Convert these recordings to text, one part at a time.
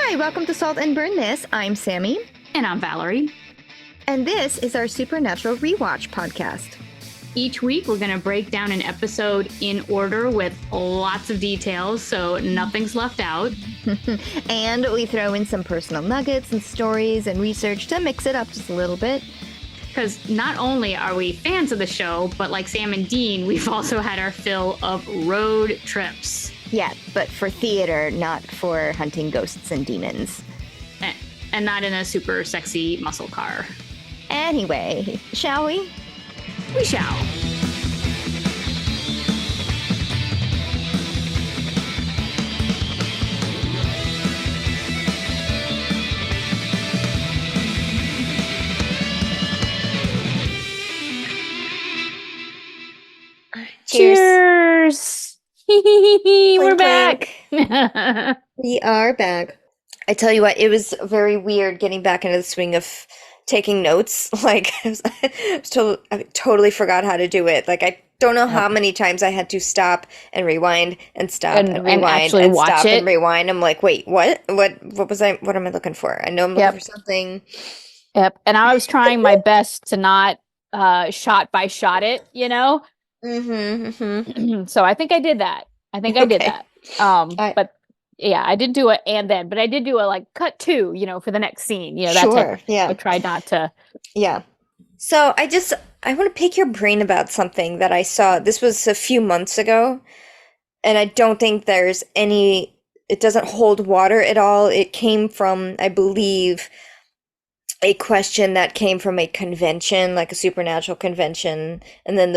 Hi, welcome to Salt and Burn This. I'm Sammy. And I'm Valerie. And this is our Supernatural Rewatch podcast. Each week, we're going to break down an episode in order with lots of details, so nothing's left out. And we throw in some personal nuggets and stories and research to mix it up just a little bit. Because not only are we fans of the show, but like Sam and Dean, we've also had our fill of road trips. Yeah, but for theater, not for hunting ghosts and demons. And not in a super sexy muscle car. Anyway, shall we? We shall. Cheers! We're back! We are back. I tell you what, it was very weird getting back into the swing of taking notes. Like, I totally forgot how to do it. Like, I don't know how many times I had to stop and rewind and stop and rewind and stop and rewind. I'm like, wait, what? What am I looking for? I know I'm looking for something. Yep. And I was trying my best to not shot by shot it, you know? So I think I did that. I did that. But yeah, I did do it and then, but I did do a like cut to, you know, for the next scene. You know, that's I tried not to. Yeah. So I want to pick your brain about something that I saw. This was a few months ago, and I don't think it doesn't hold water at all. It came from, I believe, a question that came from a convention, like a supernatural convention, and then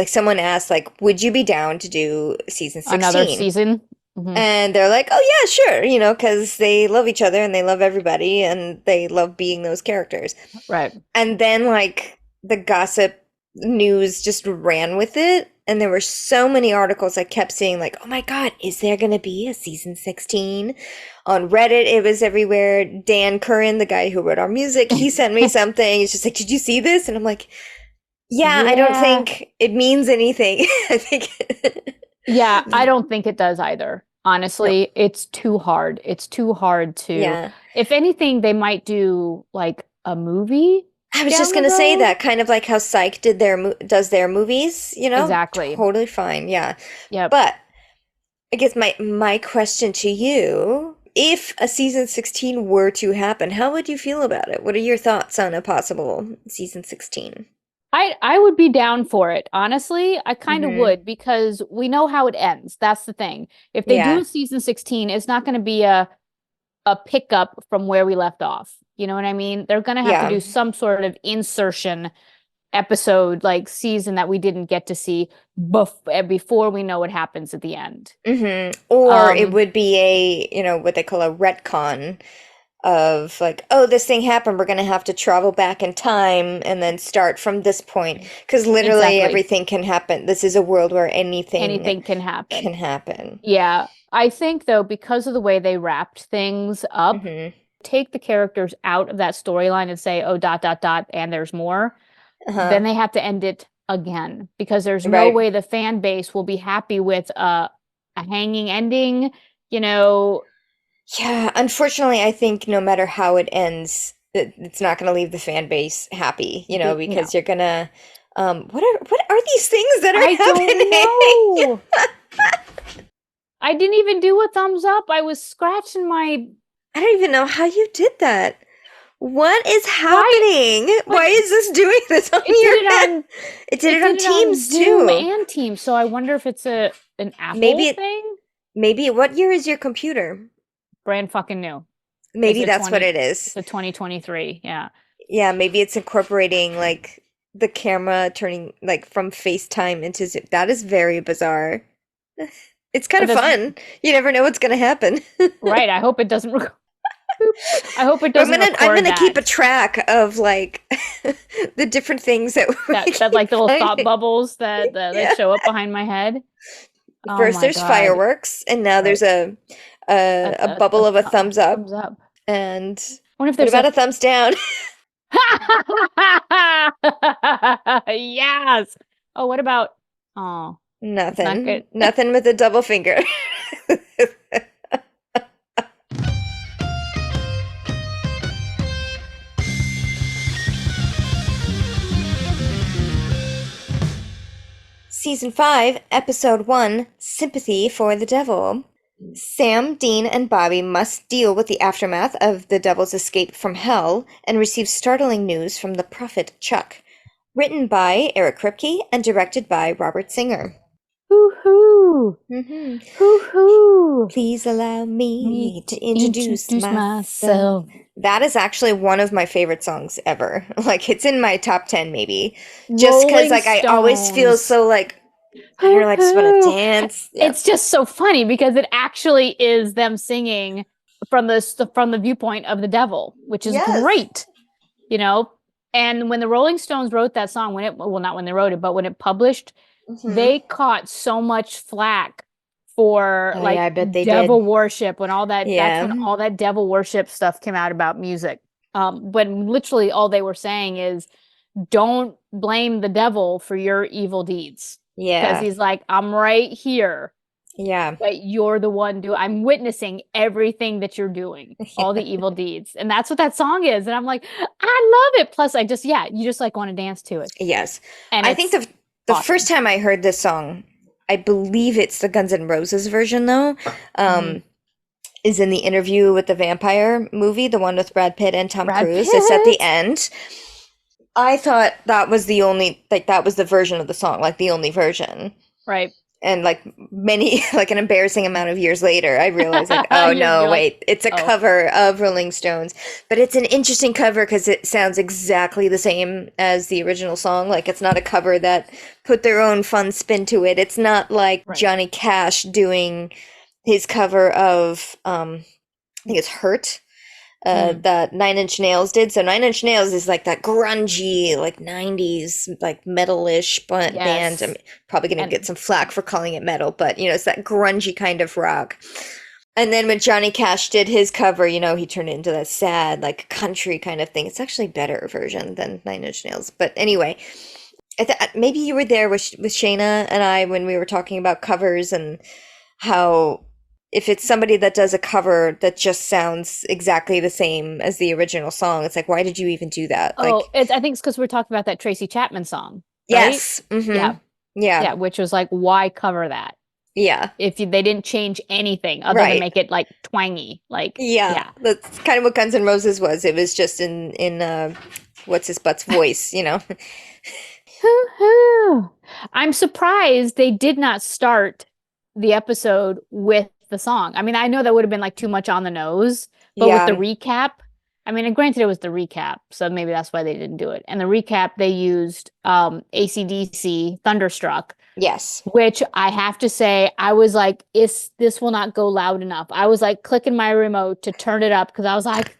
someone asked, like, would you be down to do season 16? Another season? Mm-hmm. And they're like, oh yeah, sure, you know, because they love each other and they love everybody and they love being those characters. Right. And then, like, the gossip news just ran with it, and there were so many articles I kept seeing, like, oh my god, is there gonna be a season 16? On Reddit, it was everywhere. Dan Curran, the guy who wrote our music, he sent me something. He's just like, did you see this? And I'm like, yeah. I don't think it means anything. I think yeah, I don't think it does either. Honestly, It's too hard. It's too hard to. Yeah. If anything, they might do like a movie. I was just gonna say that, kind of like how Psych does their movies, you know? Exactly. Totally fine, yeah. Yeah. But I guess my question to you, if a season 16 were to happen, how would you feel about it? What are your thoughts on a possible season 16? I would be down for it. Honestly, I kind of would, because we know how it ends. That's the thing. If they do season 16, it's not going to be a pickup from where we left off. You know what I mean? They're going to have to do some sort of insertion episode, like season that we didn't get to see before we know what happens at the end. Or it would be a, you know, what they call a retcon of, like, oh, this thing happened, we're going to have to travel back in time and then start from this point, because literally everything can happen. This is a world where anything can happen. Yeah. I think, though, because of the way they wrapped things up, take the characters out of that storyline and say, oh, ... and there's more, then they have to end it again, because there's no way the fan base will be happy with a hanging ending, you know. Yeah, unfortunately, I think no matter how it ends, it's not going to leave the fan base happy, you know, because you're going to, what are these things that are happening? I don't know. I didn't even do a thumbs up. I was scratching my... I don't even know how you did that. What is happening? Why is this doing this on your head? It did it on Teams too. Zoom and Teams, so I wonder if it's an Apple thing? Maybe. What year is your computer? Brand fucking new. Maybe that's what it is. The 2023, yeah. Yeah, maybe it's incorporating, like, the camera turning, like, from FaceTime into Zoom. That is very bizarre. It's kind of fun. You never know what's going to happen. Right, I hope it doesn't I hope it doesn't I'm gonna keep a track of, like, the different things that like the little thought bubbles that show up behind my head. First there's fireworks, and now there's a bubble of a thumbs up. And what about a thumbs down? Yes. Oh, what about nothing? Nothing with a double finger. Season 5, Episode 1, Sympathy for the Devil. Sam, Dean, and Bobby must deal with the aftermath of the Devil's escape from hell and receive startling news from the prophet Chuck. Written by Eric Kripke and directed by Robert Singer. Hoo-hoo! Mm-hmm. Hoo-hoo! Please allow me to introduce myself. That is actually one of my favorite songs ever. Like, it's in my top 10 maybe. Just because, like, I always feel so, like, I don't know, I just want to dance. Yep. It's just so funny because it actually is them singing from the viewpoint of the devil, which is great, you know. And when the Rolling Stones wrote that song, not when they wrote it, but when it published, they caught so much flack for I bet they devil did. Worship when all that. That's when all that devil worship stuff came out about music. When literally all they were saying is, don't blame the devil for your evil deeds. Yeah. Because he's like, I'm right here. Yeah. But you're the one I'm witnessing everything that you're doing, all the evil deeds. And that's what that song is. And I'm like, I love it. Plus, you just like want to dance to it. Yes. And I think the awesome. First time I heard this song, I believe it's the Guns N' Roses version, though, is in the Interview with the Vampire movie, the one with Brad Pitt and Tom Cruise. It's at the end. I thought that was the only, like, that was the version of the song, like, the only version. Right. And, like, an embarrassing amount of years later, I realized, like, oh, no, wait, it's a cover of Rolling Stones. But it's an interesting cover because it sounds exactly the same as the original song. Like, it's not a cover that put their own fun spin to it. It's not like Johnny Cash doing his cover of, I think it's Hurt. That 9 Inch Nails did. So 9 Inch Nails is like that grungy, like 90s, like metal-ish band. I'm probably going to get some flack for calling it metal, but, you know, it's that grungy kind of rock. And then when Johnny Cash did his cover, you know, he turned it into that sad, like country kind of thing. It's actually a better version than 9 Inch Nails. But anyway, maybe you were there with Shayna and I when we were talking about covers and how if it's somebody that does a cover that just sounds exactly the same as the original song, it's like, why did you even do that? I think it's because we're talking about that Tracy Chapman song. Right? Yes. Mm-hmm. Yeah. Which was like, why cover that? Yeah. If they didn't change anything other than make it like twangy, like that's kind of what Guns N' Roses was. It was just in what's his butt's voice, you know. I'm surprised they did not start the episode with the song. I mean, I know that would have been like too much on the nose, but with the recap, I mean, and granted it was the recap, so maybe that's why they didn't do it. And the recap, they used AC/DC Thunderstruck. Yes. Which I have to say, I was like, this will not go loud enough. I was like clicking my remote to turn it up because I was like,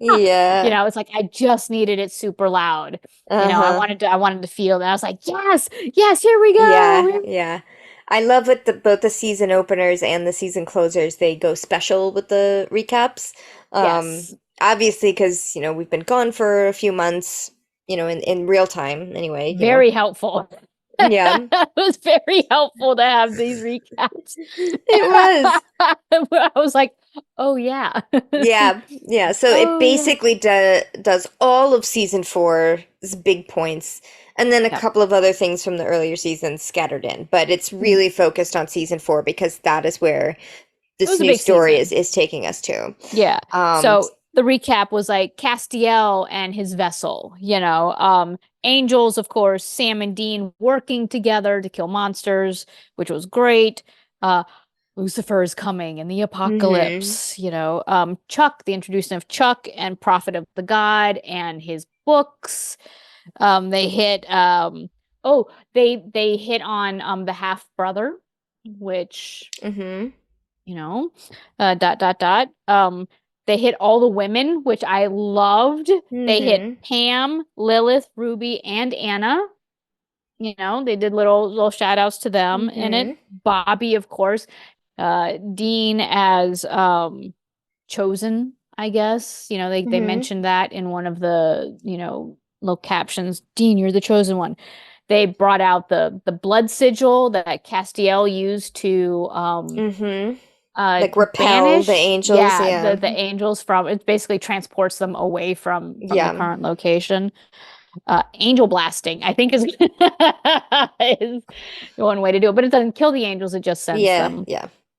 thunder! Yeah. You know, it's like I just needed it super loud. You know, I wanted to feel that. I was like, yes, here we go. Yeah. I love with both the season openers and the season closers, they go special with the recaps. Obviously, because, you know, we've been gone for a few months, you know, in real time anyway. Very helpful. Yeah. It was very helpful to have these recaps. It was. I was like, oh, yeah. Yeah. So it basically does all of season 4's big points. And then a couple of other things from the earlier seasons scattered in. But it's really focused on season 4 because that is where this new story is taking us to. Yeah. So the recap was like Castiel and his vessel, you know. Angels, of course, Sam and Dean working together to kill monsters, which was great. Lucifer is coming and the apocalypse, you know. Chuck, the introduction of Chuck and Prophet of the God and his books. They hit they hit on the half brother, which you know, they hit all the women, which I loved. They hit Pam, Lilith, Ruby, and Anna. You know, they did little shout outs to them in it. Bobby, of course. Dean as chosen, I guess. You know, they mentioned that in one of the, you know, little captions. Dean, you're the chosen one. They brought out the blood sigil that Castiel used to like repel banish the angels. The angels from it basically transports them away from the current location. Angel blasting, I think is one way to do it, but it doesn't kill the angels, it just sends them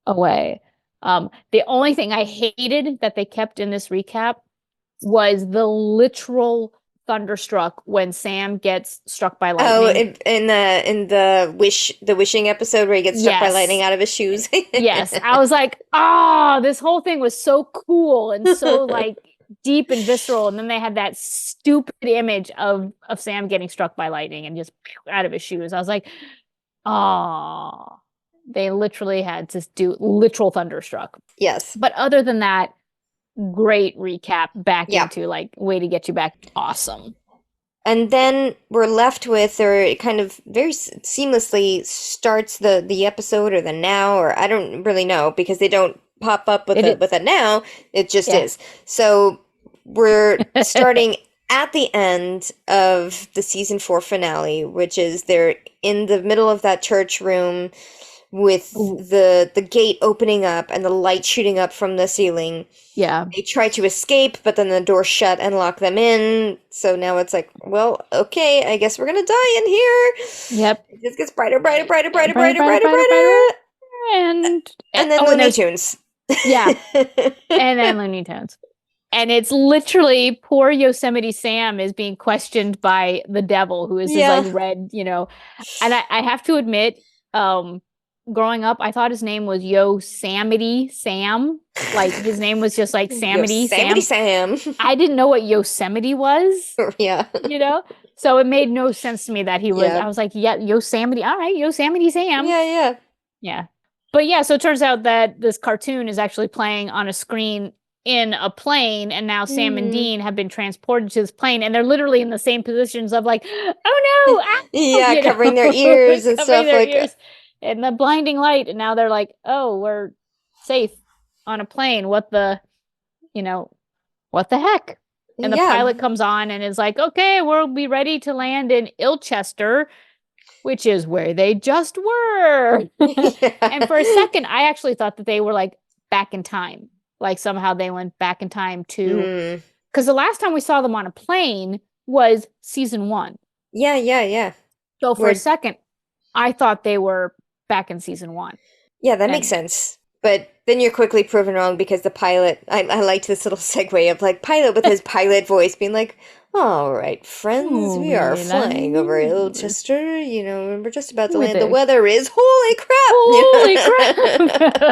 away. The only thing I hated that they kept in this recap was the literal thunderstruck when Sam gets struck by lightning. Oh, in the wishing episode where he gets struck by lightning out of his shoes. Yes, I was like, this whole thing was so cool and so like deep and visceral, and then they had that stupid image of Sam getting struck by lightning and just out of his shoes. I was like, they literally had to do literal thunderstruck. Yes. But other than that, great recap back into like way to get you back. Awesome. And then we're left with, or it kind of very seamlessly starts the episode or the now, or I don't really know because they don't pop up with a now. It just is. So we're starting at the end of the season 4 finale, which is they're in the middle of that church room with the gate opening up and the light shooting up from the ceiling. Yeah. They try to escape, but then the door shut and lock them in. So now it's like, well, okay, I guess we're gonna die in here. Yep. It just gets brighter. And then Looney Tunes. Yeah. And then Looney Tunes. And it's literally poor Yosemite Sam is being questioned by the devil, who is this like red, and I have to admit, growing up, I thought his name was Yosemite Sam. Like his name was just like Samity Sam. I didn't know what Yosemite was. Yeah. So it made no sense to me that he was. I was like, Yosemite. All right, Yosemite Sam. Yeah. But so it turns out that this cartoon is actually playing on a screen in a plane, and now Sam and Dean have been transported to this plane, and they're literally in the same positions of like, oh no, covering their ears and stuff like that. And the blinding light, and now they're like, oh, we're safe on a plane. What the heck? And the pilot comes on and is like, okay, we'll be ready to land in Ilchester, which is where they just were. And for a second, I actually thought that they were like back in time. Like somehow they went back in time to, because the last time we saw them on a plane was season 1. Yeah. So for a second, I thought they were back in season 1. Yeah, that makes sense. But then you're quickly proven wrong because the pilot, I liked this little segue of like pilot with his pilot voice being like, all right, friends, we are flying over Ilchester. We're just about to land. The weather is holy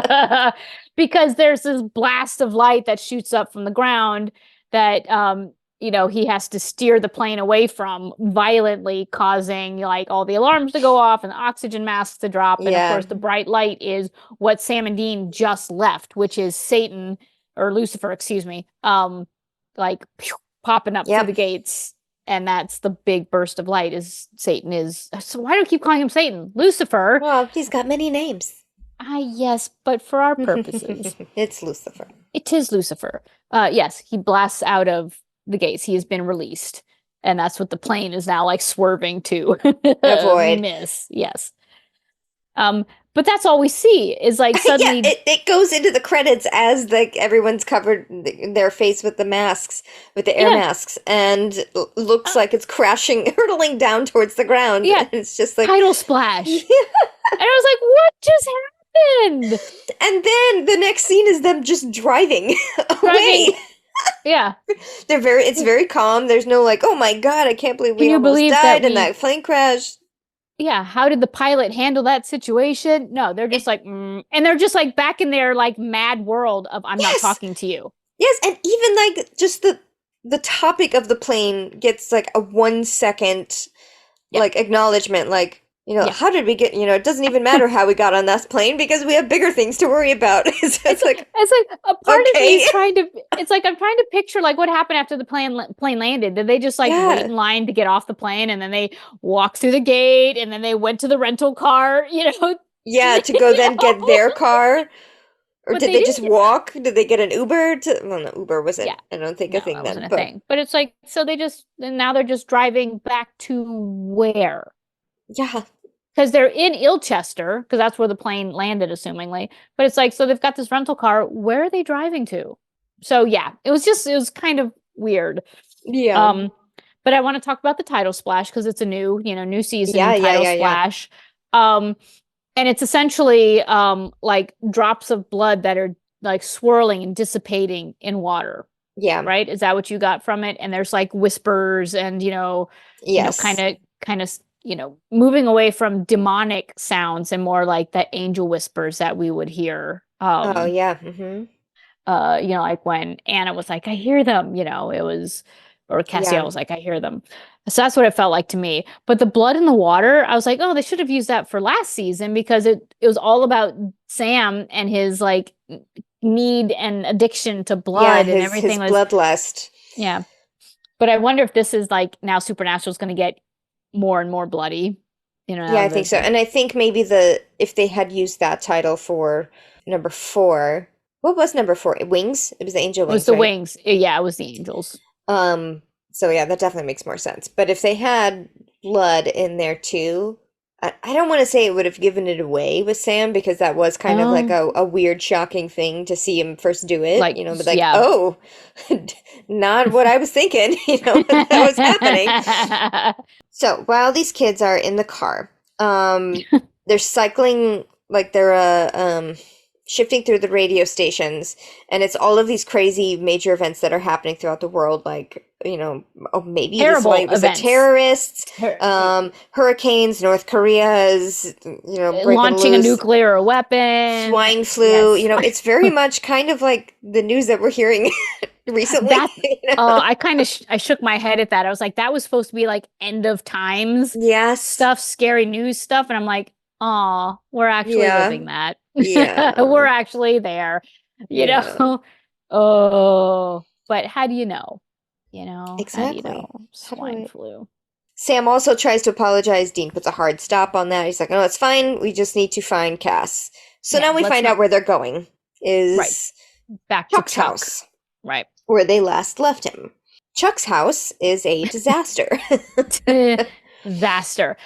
crap. Because there's this blast of light that shoots up from the ground that, he has to steer the plane away from, violently causing like all the alarms to go off and the oxygen masks to drop. And of course, the bright light is what Sam and Dean just left, which is Satan or Lucifer, excuse me, like popping up through the gates. And that's the big burst of light is Satan is. So why do I keep calling him Satan? Lucifer. Well, he's got many names. Yes, but for our purposes. It's Lucifer. It is Lucifer. Yes, he blasts out of the gates. He has been released. And that's what the plane is now like swerving to avoid. Miss. Yes. But that's all we see is like suddenly it goes into the credits as like everyone's covered their face with the masks, with the air masks, and looks like it's crashing, hurtling down towards the ground. Yeah. And it's just like tidal splash. And I was like, what just happened? And then the next scene is them just driving away. Yeah. It's very calm. There's no like, oh my God, I can't believe we almost died in that plane crash. Yeah, how did the pilot handle that situation? No, they're just like, and they're just like back in their like mad world of I'm not talking to you. Yes, and even like just the topic of the plane gets like a 1 second like acknowledgement, like, how did we get, it doesn't even matter how we got on that plane because we have bigger things to worry about. It's like a part of me is trying to, it's like I'm trying to picture like what happened after the plane landed. Did they just like wait in line to get off the plane and then they walked through the gate and then they went to the rental car, Yeah, to go then get their car. Or did they just walk? Did they get an Uber? Well, no, Uber wasn't, I don't think, a thing then. Thing. But it's like, so now they're just driving back to where? Yeah. Because they're in Ilchester, because that's where the plane landed, assumingly. But it's like, so they've got this rental car. Where are they driving to? So, yeah, it was kind of weird. Yeah. But I want to talk about the title splash because it's a new season, Yeah, new yeah, title yeah, yeah. splash. And it's essentially like drops of blood that are like swirling and dissipating in water. Yeah. Right? Is that what you got from it? And there's like whispers and Yes. kind of moving away from demonic sounds and more like the angel whispers that we would hear. Oh, yeah. Mm-hmm. Like when Anna was like, I hear them, or Castiel Yeah. was like, I hear them. So that's what it felt like to me. But the blood in the water, I was like, oh, they should have used that for last season because it was all about Sam and his like need and addiction to blood and everything his was bloodlust. yeah. But I wonder if this is like now Supernatural is going to get more and more bloody. Yeah, I think so. And I think maybe if they had used that title for number 4, what was number 4? Wings? It was the angel It was wings, the right? wings. Yeah, it was the angels. So yeah, that definitely makes more sense. But if they had blood in there too, I don't want to say it would have given it away with Sam because that was kind of like a weird, shocking thing to see him first do it, but like, yeah. oh, not what I was thinking, that was happening. So while these kids are in the car, they're cycling, like they're shifting through the radio stations, and it's all of these crazy major events that are happening throughout the world, like, maybe this Terrible one was a events. terrorist, hurricanes, North Korea is, launching a nuclear weapon, swine flu, yes. It's very much kind of like the news that we're hearing recently. I shook my head at that. I was like, that was supposed to be like end of times stuff, scary news stuff. And I'm like, oh, we're actually living that. Yeah. We're actually there, Oh, but how do you know? Exactly. How do you know? Swine flu. Sam also tries to apologize. Dean puts a hard stop on that. He's like, no, it's fine. We just need to find Cass. So now we find out where they're going is back Chuck's to Chuck. house. Right. Where they last left him. Chuck's house is a disaster. Disaster.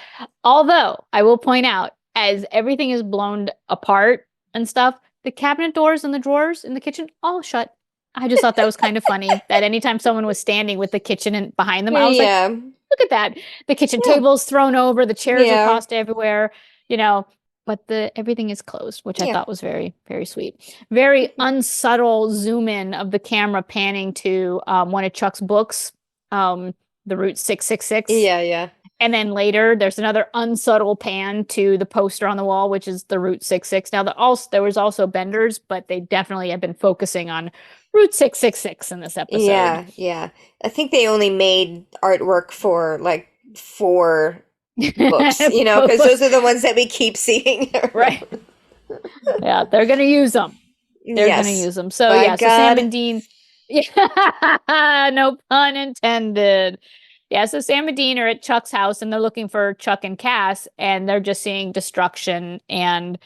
Although, I will point out, as everything is blown apart and stuff, the cabinet doors and the drawers in the kitchen all shut. I just thought that was kind of funny that anytime someone was standing with the kitchen and behind them, I was like, look at that. The kitchen table's thrown over, the chairs are tossed everywhere, but everything is closed, which I thought was very, very sweet. Very unsubtle zoom in of the camera panning to one of Chuck's books, the Route 666. Yeah. And then later, there's another unsubtle pan to the poster on the wall, which is the Route 66. Now, there was also Benders, but they definitely have been focusing on Route 666 in this episode. Yeah. I think they only made artwork for like 4 books, because those are the ones that we keep seeing. Right. Yeah, they're going to use them. They're going to use them. So, so Sam and Dean. Yeah, no pun intended. Yeah, so Sam and Dean are at Chuck's house and they're looking for Chuck and Cass and they're just seeing destruction and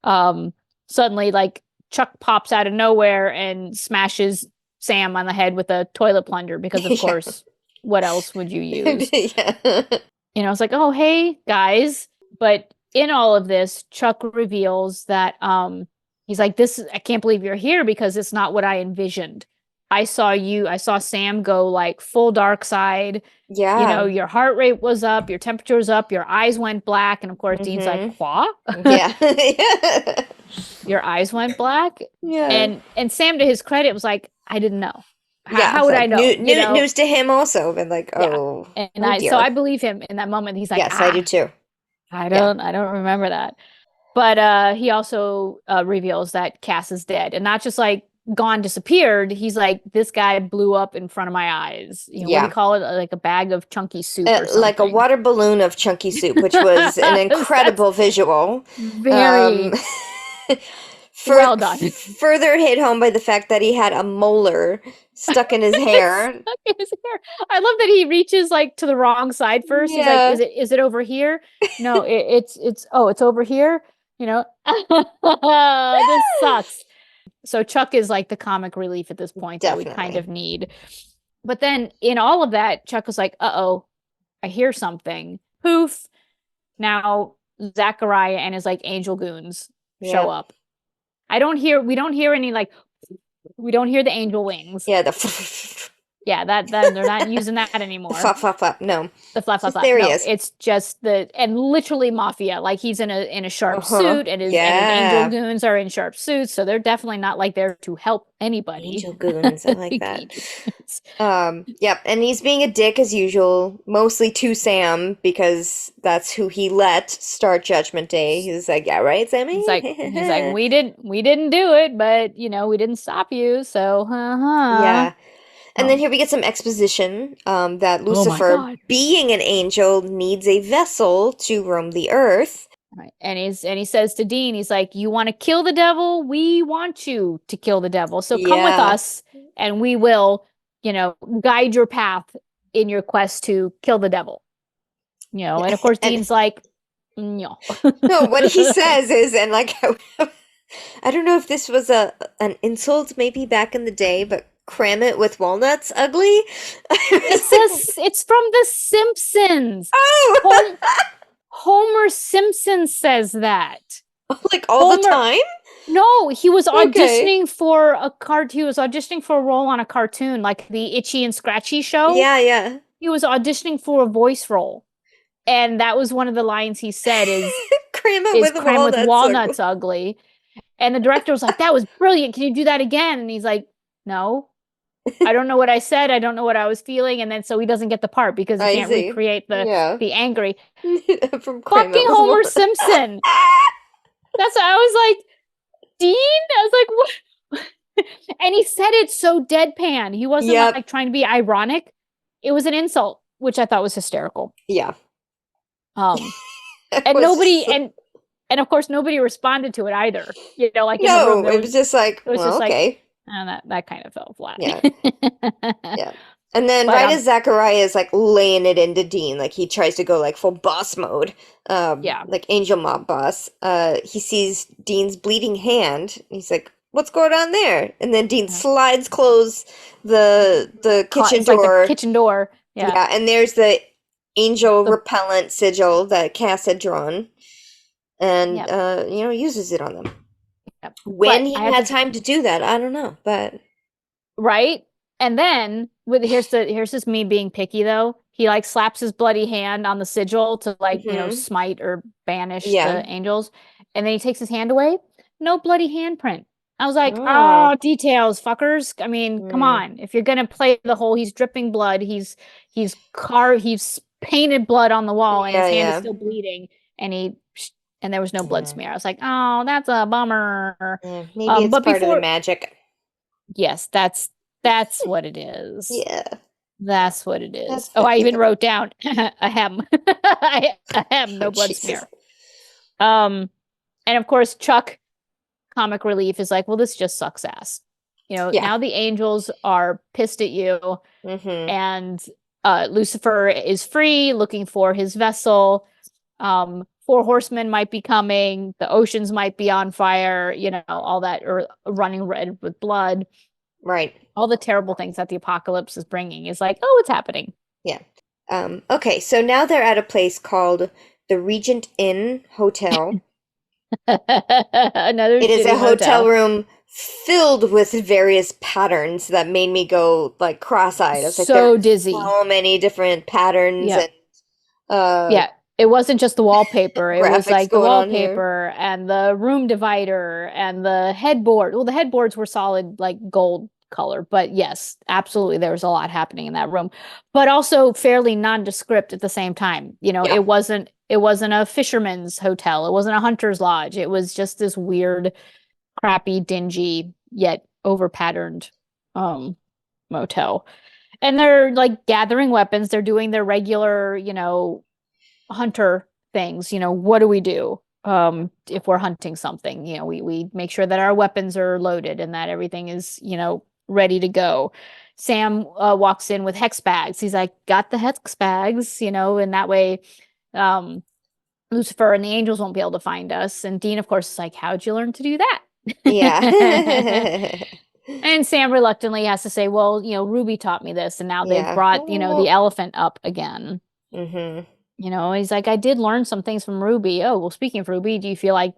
suddenly like Chuck pops out of nowhere and smashes Sam on the head with a toilet plunger because of course, what else would you use? It's like, oh, hey guys. But in all of this, Chuck reveals that he's like, I can't believe you're here because it's not what I envisioned. I saw Sam go like full dark side. Yeah. Your heart rate was up, your temperature was up, your eyes went black. And of course, Dean's like, what? Yeah. Your eyes went black? Yeah. And Sam, to his credit, was like, I didn't know. How would I know? News to him also. But like, oh. And so I believe him in that moment. He's like, yes, I do too. I don't remember that. But he also reveals that Cass is dead. And not just like, gone, disappeared. He's like, this guy blew up in front of my eyes. What do you call it? Like a bag of chunky soup or something. Like a water balloon of chunky soup, which was an incredible visual. Very well done. Further hit home by the fact that he had a molar stuck in his hair. I love that he reaches like to the wrong side first. He's like, is it over here? No, it's over here. This sucks. So Chuck is like the comic relief at this point that we kind of need. But then in all of that, Chuck was like, uh-oh, I hear something. Poof. Now Zachariah and his like angel goons show up. We don't hear any like, we don't hear the angel wings. Yeah, Yeah, that they're not using that anymore. The flap, flap, flap. No. The flap, flap, flap. There he No, is. it's just and literally mafia. Like he's in a sharp suit, and his angel goons are in sharp suits, so they're definitely not like there to help anybody. Angel goons, I like that. Yep, and he's being a dick as usual, mostly to Sam because that's who he let start Judgment Day. He's like, yeah, right, Sammy? He's like, we didn't do it, but we didn't stop you, so Yeah. And then here we get some exposition that Lucifer, being an angel, needs a vessel to roam the earth. Right. And he says to Dean, he's like, you want to kill the devil? We want you to kill the devil. So come with us and we will, guide your path in your quest to kill the devil. And of course Dean's like, no. No, what he says is, and like, I don't know if this was an insult maybe back in the day, but cram it with walnuts, ugly? It's from The Simpsons. Oh! Homer Simpson says that. Like all the time? No, he was auditioning for he was auditioning for a role on a cartoon, like the Itchy and Scratchy show. Yeah. He was auditioning for a voice role. And that was one of the lines he said is cram with walnuts ugly. And the director was like, that was brilliant. Can you do that again? And he's like, no. I don't know what I said. I don't know what I was feeling. And then so he doesn't get the part because he can't recreate the angry. From fucking Homer Simpson. That's what I was like, Dean? I was like, what? And he said it so deadpan. He wasn't like trying to be ironic. It was an insult, which I thought was hysterical. Yeah. And nobody and of course nobody responded to it either. Like in the room, it was just like, okay. And that kind of fell flat. Yeah. Yeah. And then as Zachariah is like laying it into Dean, like he tries to go like full boss mode. Like angel mob boss. He sees Dean's bleeding hand. He's like, what's going on there? And then Dean slides close the kitchen door. Like the kitchen door. Yeah. Yeah. And there's the angel repellent sigil that Cass had drawn. And uses it on them. Yep. When he had time to do that, I don't know, but right. And then here's just me being picky though. He like slaps his bloody hand on the sigil to like smite or banish the angels, and then he takes his hand away. No bloody handprint. I was like, details, fuckers. I mean, come on. If you're gonna play the whole, he's dripping blood. He's painted blood on the wall, and his hand is still bleeding, and there was no blood smear. I was like, oh, that's a bummer. Yeah, maybe it's part of the magic. Yes, that's what it is. Yeah. That's what it is. I even wrote down a hem. I hem, no blood smear. And of course, Chuck, comic relief, is like, well, this just sucks ass. Now the angels are pissed at you, and Lucifer is free, looking for his vessel. 4 horsemen might be coming. The oceans might be on fire, all that, or running red with blood. Right. All the terrible things that the apocalypse is bringing is like, oh, it's happening. Yeah. Okay, so now they're at a place called the Regent Inn Hotel. It is a hotel room filled with various patterns that made me go like cross-eyed. I was like, so dizzy. So many different patterns. And, it wasn't just the wallpaper. It was like the wallpaper and the room divider and the headboard. Well, the headboards were solid, like gold color. But yes, absolutely, there was a lot happening in that room. But also fairly nondescript at the same time. It wasn't a fisherman's hotel. It wasn't a hunter's lodge. It was just this weird, crappy, dingy, yet over-patterned motel. And they're like gathering weapons. They're doing their regular, hunter things. What do we do if we're hunting something? We make sure that our weapons are loaded and that everything is ready to go. Sam walks in with hex bags. He's like, got the hex bags, and that way Lucifer and the angels won't be able to find us. And Dean, of course, is like, how'd you learn to do that? Yeah. And Sam reluctantly has to say, well, Ruby taught me this, and now they've brought the elephant up again. He's like, I did learn some things from Ruby. Oh, well, speaking of Ruby, do you feel like,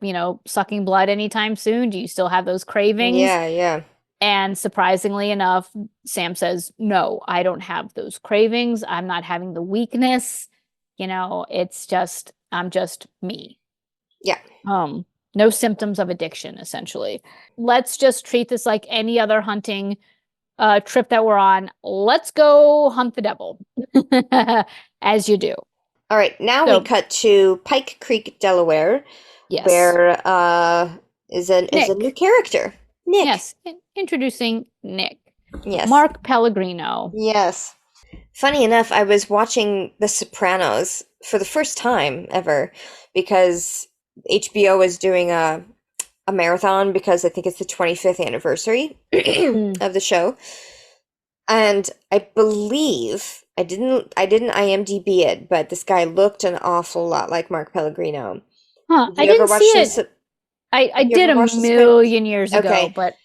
sucking blood anytime soon? Do you still have those cravings? Yeah. And surprisingly enough, Sam says, no, I don't have those cravings. I'm not having the weakness. I'm just me. Yeah. No symptoms of addiction, essentially. Let's just treat this like any other hunting trip that we're on. Let's go hunt the devil, as you do. All right, now we cut to Pike Creek, Delaware, yes, where is a new character, Nick. Yes, introducing Nick. Yes, Mark Pellegrino. Yes. Funny enough, I was watching The Sopranos for the first time ever because HBO is doing a marathon because I think it's the 25th anniversary of the show. And I believe I didn't IMDb it, but this guy looked an awful lot like Mark Pellegrino. Huh, I didn't see it. I did a million years ago, but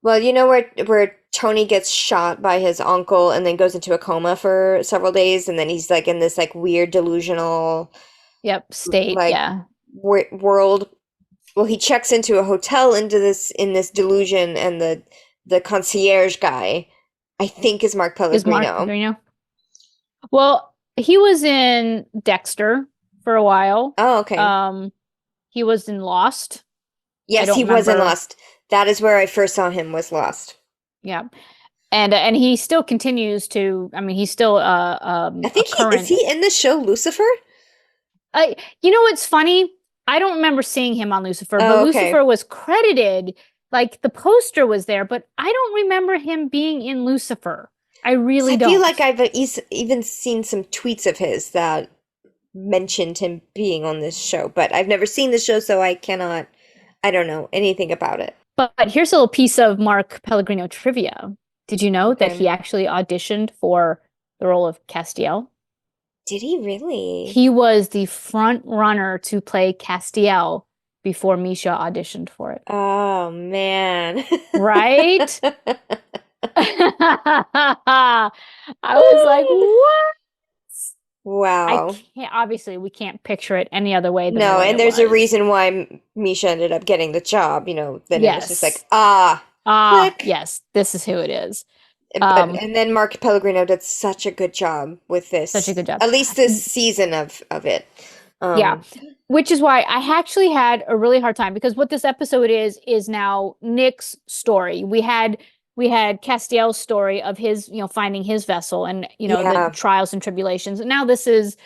well, you know where Tony gets shot by his uncle and then goes into a coma for several days, and then he's like in this like weird delusional state, world. Well, he checks into a hotel in this delusion, and the concierge guy, I think, is Mark Pellegrino. Well, he was in Dexter for a while. Oh, okay. He was in Lost. Yes, he was in Lost. That is where I first saw him, was Lost. Yeah. And he still continues to, I mean, he's still I think is he in the show Lucifer? What's funny? I don't remember seeing him on Lucifer, but Lucifer was credited, like the poster was there, but I don't remember him being in Lucifer. I really don't. I feel like I've even seen some tweets of his that mentioned him being on this show, but I've never seen the show, so I don't know anything about it. But here's a little piece of Mark Pellegrino trivia. Did you know that he actually auditioned for the role of Castiel? Did he really? He was the front runner to play Castiel before Misha auditioned for it. Oh, man. Right? I was like, what? Wow. Obviously, we can't picture it any other way than no, and there's a reason why Misha ended up getting the job, then it was just like, click. Yes, this is who it is. And then Mark Pellegrino did such a good job with this. Such a good job. At least this season of it. Yeah. Which is why I actually had a really hard time, because what this episode is now Nick's story. We had Castiel's story of his, finding his vessel and, the trials and tribulations. And now this is,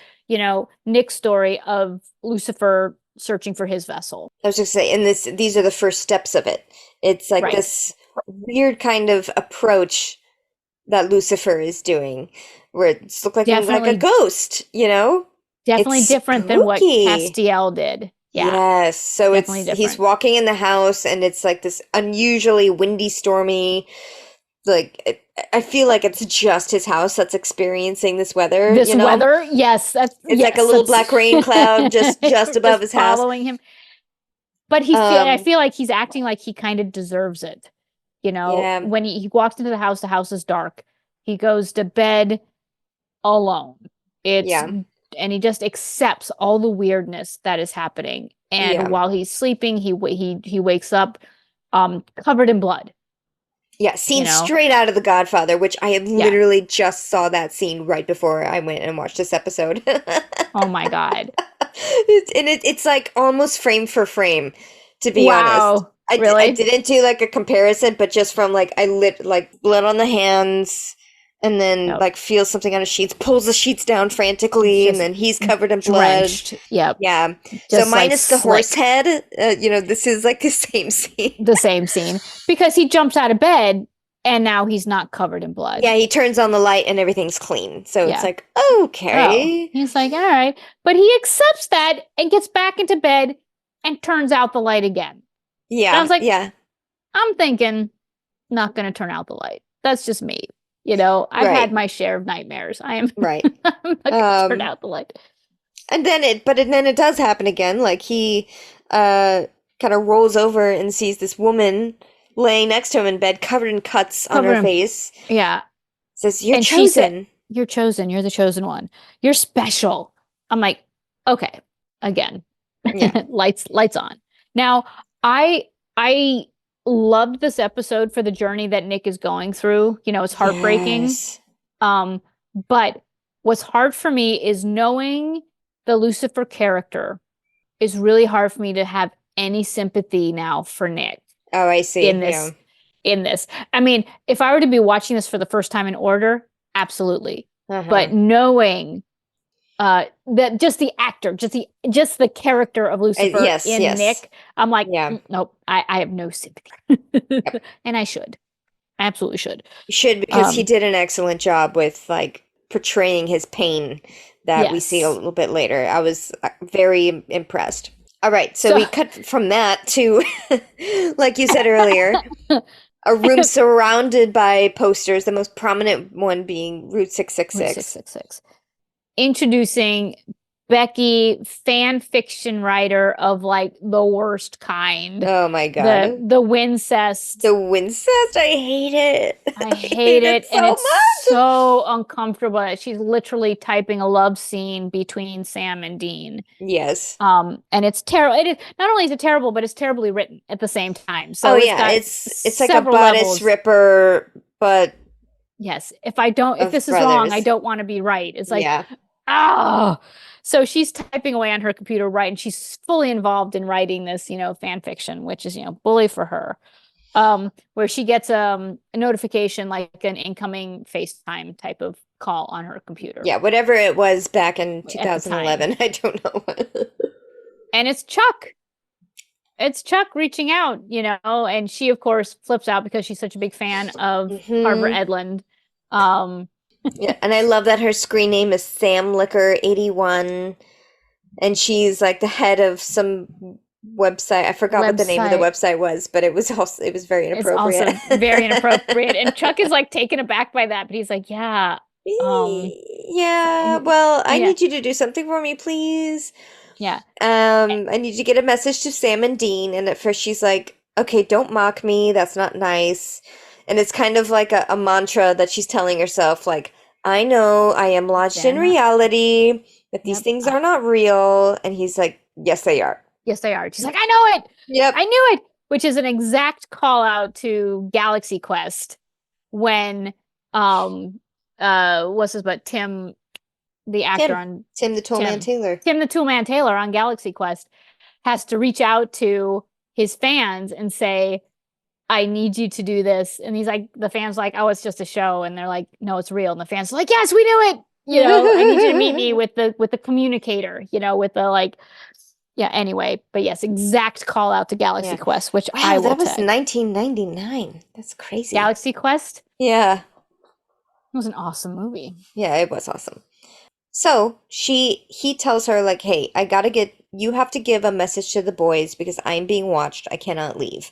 Nick's story of Lucifer searching for his vessel. I was just saying, these are the first steps of it. It's like this weird kind of approach that Lucifer is doing, where it's look like a ghost, Definitely it's different than what Castiel did. Yeah. Yes. So he's walking in the house and it's like this unusually windy, stormy, like I feel like it's just his house that's experiencing this weather. Weather, yes. It's like a little black rain cloud just above his house. Following him. But I feel like he's acting like he kind of deserves it. When he walks into the house is dark. He goes to bed alone. And he just accepts all the weirdness that is happening. And while he's sleeping, he wakes up covered in blood. Yeah, scene straight out of The Godfather, which I had literally just saw that scene right before I went and watched this episode. Oh my God. It's like almost frame for frame, to be honest. Really? I didn't do like a comparison, but just from like I lit like blood on the hands, and then like feels something on his sheets, pulls the sheets down frantically, and then he's covered in drenched. blood. Yep. Yeah. So minus the horse head, this is like the same scene. The same scene, because he jumps out of bed and now he's not covered in blood. Yeah, he turns on the light and everything's clean. So it's like, okay. He's like, all right, but he accepts that and gets back into bed and turns out the light again. Yeah. And I was like, I'm thinking, not going to turn out the light. That's just me. I've had my share of nightmares. I am right. I'm not going to turn out the light. And then it does happen again. Like he kind of rolls over and sees this woman laying next to him in bed, covered in cuts on her face. Yeah. Says, "You're chosen. You're chosen. You're the chosen one. You're special." I'm like, okay, again, lights on. Now, I loved this episode for the journey that Nick is going through. You know, it's heartbreaking. Yes. But what's hard for me is knowing the Lucifer character is really hard for me to have any sympathy now for Nick. Oh, I see. In this. I mean, if I were to be watching this for the first time in order, absolutely. But knowing that just the actor, just the character of Lucifer in Nick, I'm like, nope, I have no sympathy. Yep. And I should. I absolutely should. You should, because he did an excellent job with like portraying his pain that we see a little bit later. I was very impressed. All right, so we cut from that to, like you said earlier, a room surrounded by posters, the most prominent one being Route 666. Route 666. Introducing Becky, fan fiction writer of like the worst kind. Oh my God. The Wincest. The Wincest? I hate it. I hate it. And it's so uncomfortable. She's literally typing a love scene between Sam and Dean. Yes. And it's terrible. It is not only is it terrible, but it's terribly written at the same time. So it's like a bodice ripper, but yes, if this is wrong, I don't want to be right. It's like, So she's typing away on her computer, right? And she's fully involved in writing this, fan fiction, which is, bully for her. Where she gets a notification, like an incoming FaceTime type of call on her computer. Yeah, whatever it was back in 2011. I don't know. And it's Chuck. It's Chuck reaching out, and she, of course, flips out because she's such a big fan of Harper Edlund. Yeah, and I love that her screen name is Sam Liquor 81, and she's like the head of some website. I forgot what the name of the website was, but it was very inappropriate. It's also very inappropriate, and Chuck is like taken aback by that, but he's like, yeah. Well, I need you to do something for me, please. Yeah. I need you to get a message to Sam and Dean, and at first she's like, okay, don't mock me, that's not nice. And it's kind of like a mantra that she's telling herself, like, I know I am lodged in reality, that these things are not real. And he's like, yes, they are. Yes, they are. She's like, I know it. Yep. I knew it. Which is an exact call out to Galaxy Quest when, what's his butt? Tim, the actor on Tim the Toolman Taylor. Tim the Toolman Taylor on Galaxy Quest has to reach out to his fans and say, I need you to do this. And he's like, the fans like, oh, it's just a show. And they're like, no, it's real. And the fans are like, yes, we knew it. I need you to meet me with the communicator, with the anyway. But yes, exact call out to Galaxy Quest, which I will that was 1999. That's crazy. Galaxy Quest? Yeah. It was an awesome movie. Yeah, it was awesome. So he tells her like, hey, you have to give a message to the boys because I'm being watched. I cannot leave.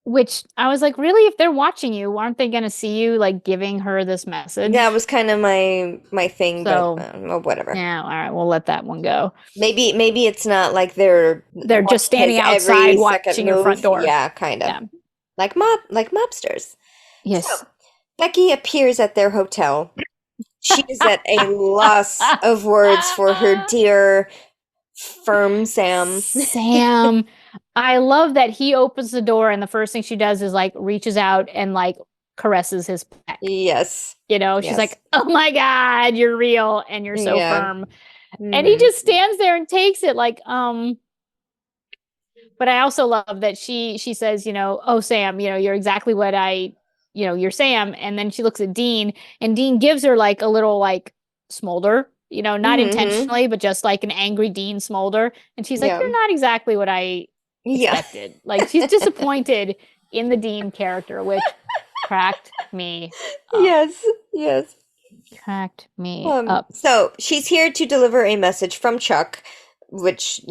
Which I was like, really? If they're watching you, aren't they going to see you like giving her this message? Yeah, it was kind of my thing, but whatever. Yeah, all right, we'll let that one go. Maybe it's not like they're just standing outside watching your front door. Yeah, kind of. Yeah. Like mobsters. Yes. So, Becky appears at their hotel. She is at a loss of words for her dear firm Sam. Sam. I love that he opens the door and the first thing she does is like reaches out and like caresses his back. Yes. She's like, oh my God, you're real and you're so firm. And he just stands there and takes it like, but I also love that she says, oh, Sam, you're exactly what you're Sam. And then she looks at Dean and Dean gives her like a little like smolder, not intentionally, but just like an angry Dean smolder. And she's like, you're not exactly what I expected. Like she's disappointed in the Dean character, which cracked me up. Yes. Cracked me up. So she's here to deliver a message from Chuck, which,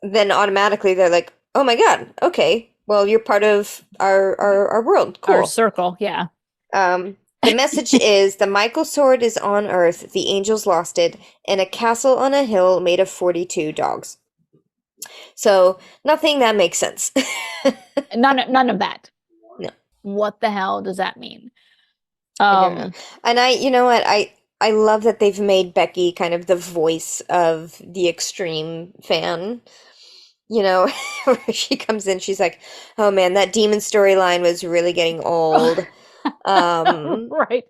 then automatically they're like, oh my God, okay, well, you're part of our world. Cool. Our circle, yeah. The message is, the Michael sword is on Earth, the angels lost it, in a castle on a hill made of 42 dogs. So nothing that makes sense. None of that. No. What the hell does that mean? I don't know. And you know what? I love that they've made Becky kind of the voice of the extreme fan. you know, where she comes in, she's like, "Oh man, that demon storyline was really getting old." Right.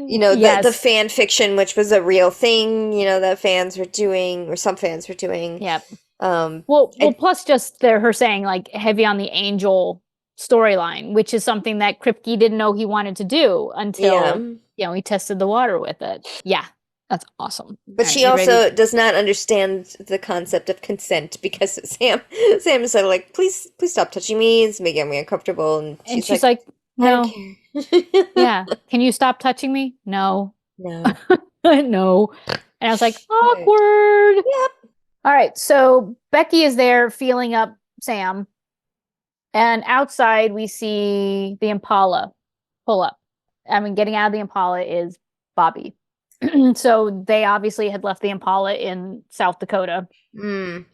You know, the Yes. fan fiction, which was a real thing, you know, that fans were doing, or some fans were doing. Yep. Um, Well, I, plus just her saying like heavy on the angel storyline, which is something that Kripke didn't know he wanted to do yeah. until, he tested the water with it. Yeah, that's awesome. But All right, she you ready? also does not understand the concept of consent because Sam is like, please stop touching me. It's making me uncomfortable. And And she's she's like, like, I don't no, care. yeah. Can you stop touching me? No. No. No. And I was like, Right. awkward. Yep. All right, so Becky is there feeling up Sam, and outside we see the Impala pull up. I mean, getting out of the Impala is Bobby. So they obviously had left the Impala in South Dakota, Mm.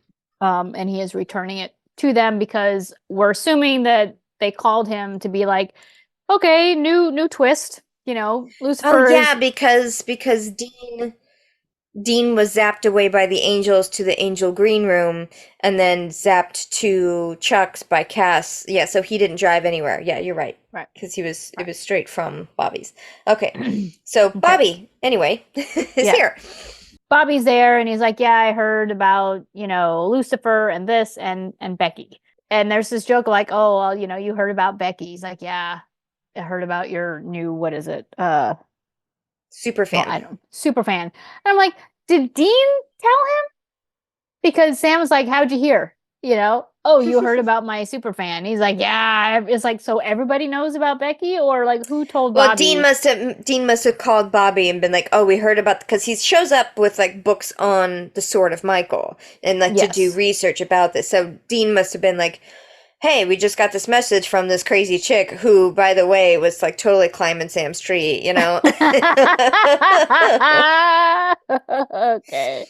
and he is returning it to them because we're assuming that they called him to be like, okay, new twist. Oh Lucifer yeah, is because Dean was zapped away by the angels to the angel green room and then zapped to Chuck's by Cass. Yeah, so he didn't drive anywhere. Yeah, you're right. right. Because it Right. was straight from Bobby's. Okay. So Okay. Bobby, anyway, is Yeah. here. Bobby's there and he's like, yeah, I heard about, Lucifer and this and Becky. And there's this joke like, oh, well, you heard about Becky. He's like, yeah, I heard about your new, what is it? Super Well, fan. I don't super fan. And I'm like, did Dean tell him? Because Sam was like, how'd you hear? Oh, you heard about my super fan. He's like, yeah. It's like, so everybody knows about Becky, or like who told Well, Bobby? Dean must have called Bobby and been like, "Oh, we heard about," because he shows up with like books on the Sword of Michael and like to do Yes. research about this. So Dean must have been like, "Hey, we just got this message from this crazy chick who, by the way, was like totally climbing Sam's tree, you know?" Okay.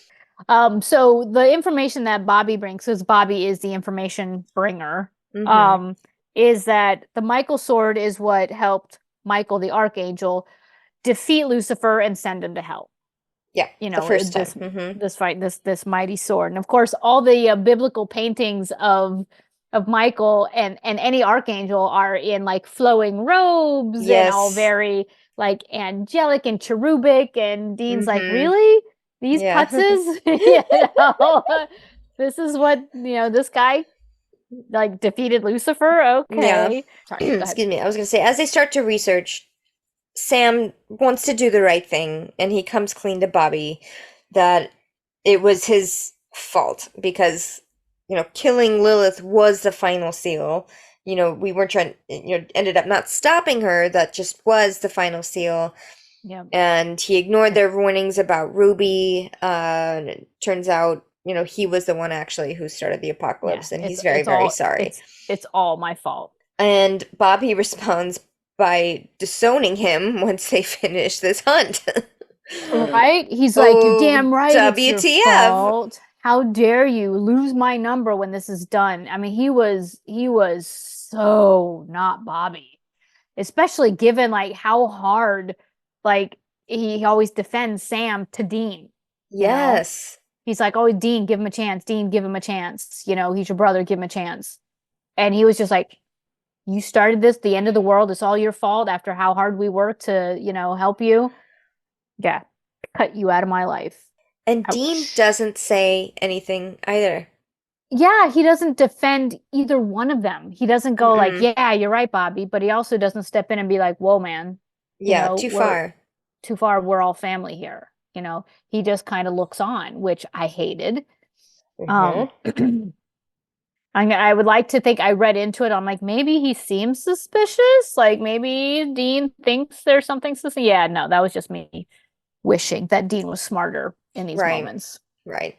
So the information that Bobby brings, because Bobby is the information bringer, Hmm. um, is that the Michael sword is what helped Michael the Archangel defeat Lucifer and send him to hell. Yeah, the first time. This Hmm. this fight, this mighty sword, and of course, all the biblical paintings of Michael and any archangel are in like flowing robes and all Yes. very like angelic and cherubic. And Dean's like, Hmm. really? These Yeah. putzes? This is what this guy like defeated Lucifer. Yeah. Okay, sorry, go ahead. Excuse me. I was gonna say, as they start to research, Sam wants to do the right thing, and he comes clean to Bobby that it was his fault because, killing Lilith was the final seal. We weren't trying, ended up not stopping her. That just was the final seal. Yeah. And he ignored their warnings about Ruby. And it turns out, he was the one actually who started the Yeah, apocalypse, and it's he's very, it's very all sorry. it's all my fault. And Bobby responds by disowning him once they finish this hunt. Right? He's like, you're Oh, damn right, it's your WTF. fault. How dare you lose my number when this is done? I mean, he was so not Bobby, especially given like how hard like he always defends Sam to Dean, you know? Yes. He's like, oh, Dean, give him a chance. Dean, give him a chance. He's your brother, give him a chance. And he was just like, you started this, the end of the world, it's all your fault after how hard we worked to, help you. Yeah, cut you out of my life. And Dean Ouch. doesn't say anything either. Yeah, he doesn't defend either one of them. He doesn't go like, Mm-mm. yeah, you're right, Bobby, but he also doesn't step in and be like, whoa, man, Yeah, too we're far. too far, we're all family here. He just kind of looks on, which I hated. Mm-hmm. Um, I would like to think I read into it. I'm like, maybe he seems suspicious. Like maybe Dean thinks there's something suspicious. Yeah, no, that was just me wishing that Dean was smarter in these Right, moments. right.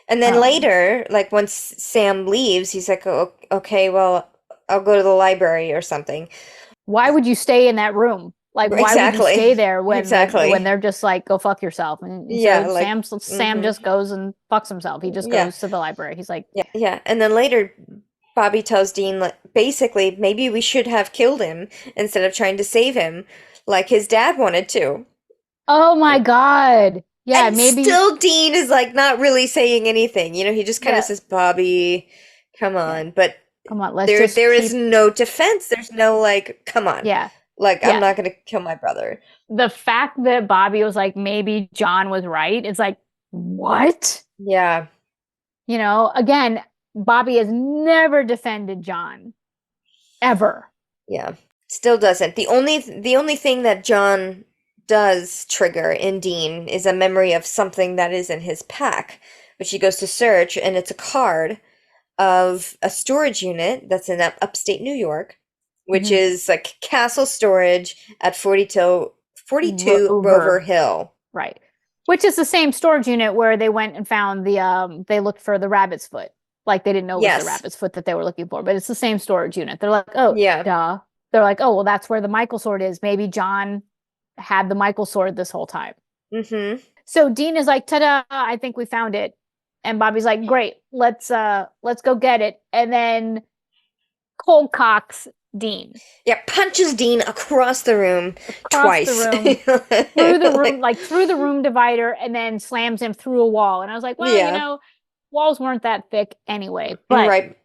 And then Um, later, like once Sam leaves, he's like, oh, okay, well, I'll go to the library or something. why would you stay in that room? Like, why would you Exactly. stay there when Exactly. they're just like, go fuck yourself? And Yeah, so like, Sam mm-hmm. just goes and fucks himself. He just Yeah, goes to the library. He's like, yeah. And then later, Bobby tells Dean, like, basically, maybe we should have killed him instead of trying to save him, like his dad wanted to. oh my God. Yeah, And maybe. still Dean is like not really saying anything. You know, he just kind of says, Bobby, come on. But come on, let's there just is no defense. There's no like, come on. Yeah. Like, I'm Yeah. not going to kill my brother. The fact that Bobby was like, maybe John was right, it's like, what? Yeah. You know, again, Bobby has never defended John. Ever. Yeah. Still doesn't. The only thing that John does trigger in Dean is a memory of something that is in his pack, which he goes to search, and it's a card of a storage unit that's in upstate New York, which is like castle storage at 42 Rover Hill. Right. Which is the same storage unit where they went and found they looked for the rabbit's foot. Like they didn't know it was the rabbit's foot that they were looking for, but it's the same storage unit. They're like, oh, duh. They're like, oh, well, that's where the Michael sword is. Maybe John had the Michael sword this whole time. Mm-hmm. So Dean is like, ta-da, I think we found it. And Bobby's like, great, let's go get it. And then cold cocks Dean. Yeah, punches Dean across the room twice. Through the room, like through the room divider, and then slams him through a wall. And I was like, well, you know, walls weren't that thick anyway. But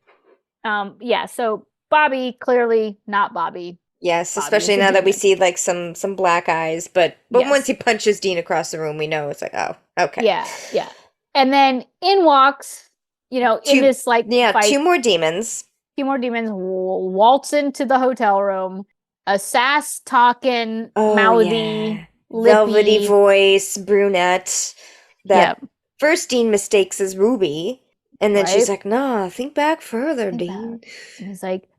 so Bobby, clearly not Bobby. Yes, Bobby, especially now that we see like some black eyes. But once he punches Dean across the room, we know it's like, oh, okay. Yeah, yeah. And then in walks, in this like fight, two more demons. Two more demons waltz into the hotel room. A sass talking, mouthy, velvety voice, brunette. That first Dean mistakes as Ruby, and then she's like, "Nah, think back further, Dean." And he's like,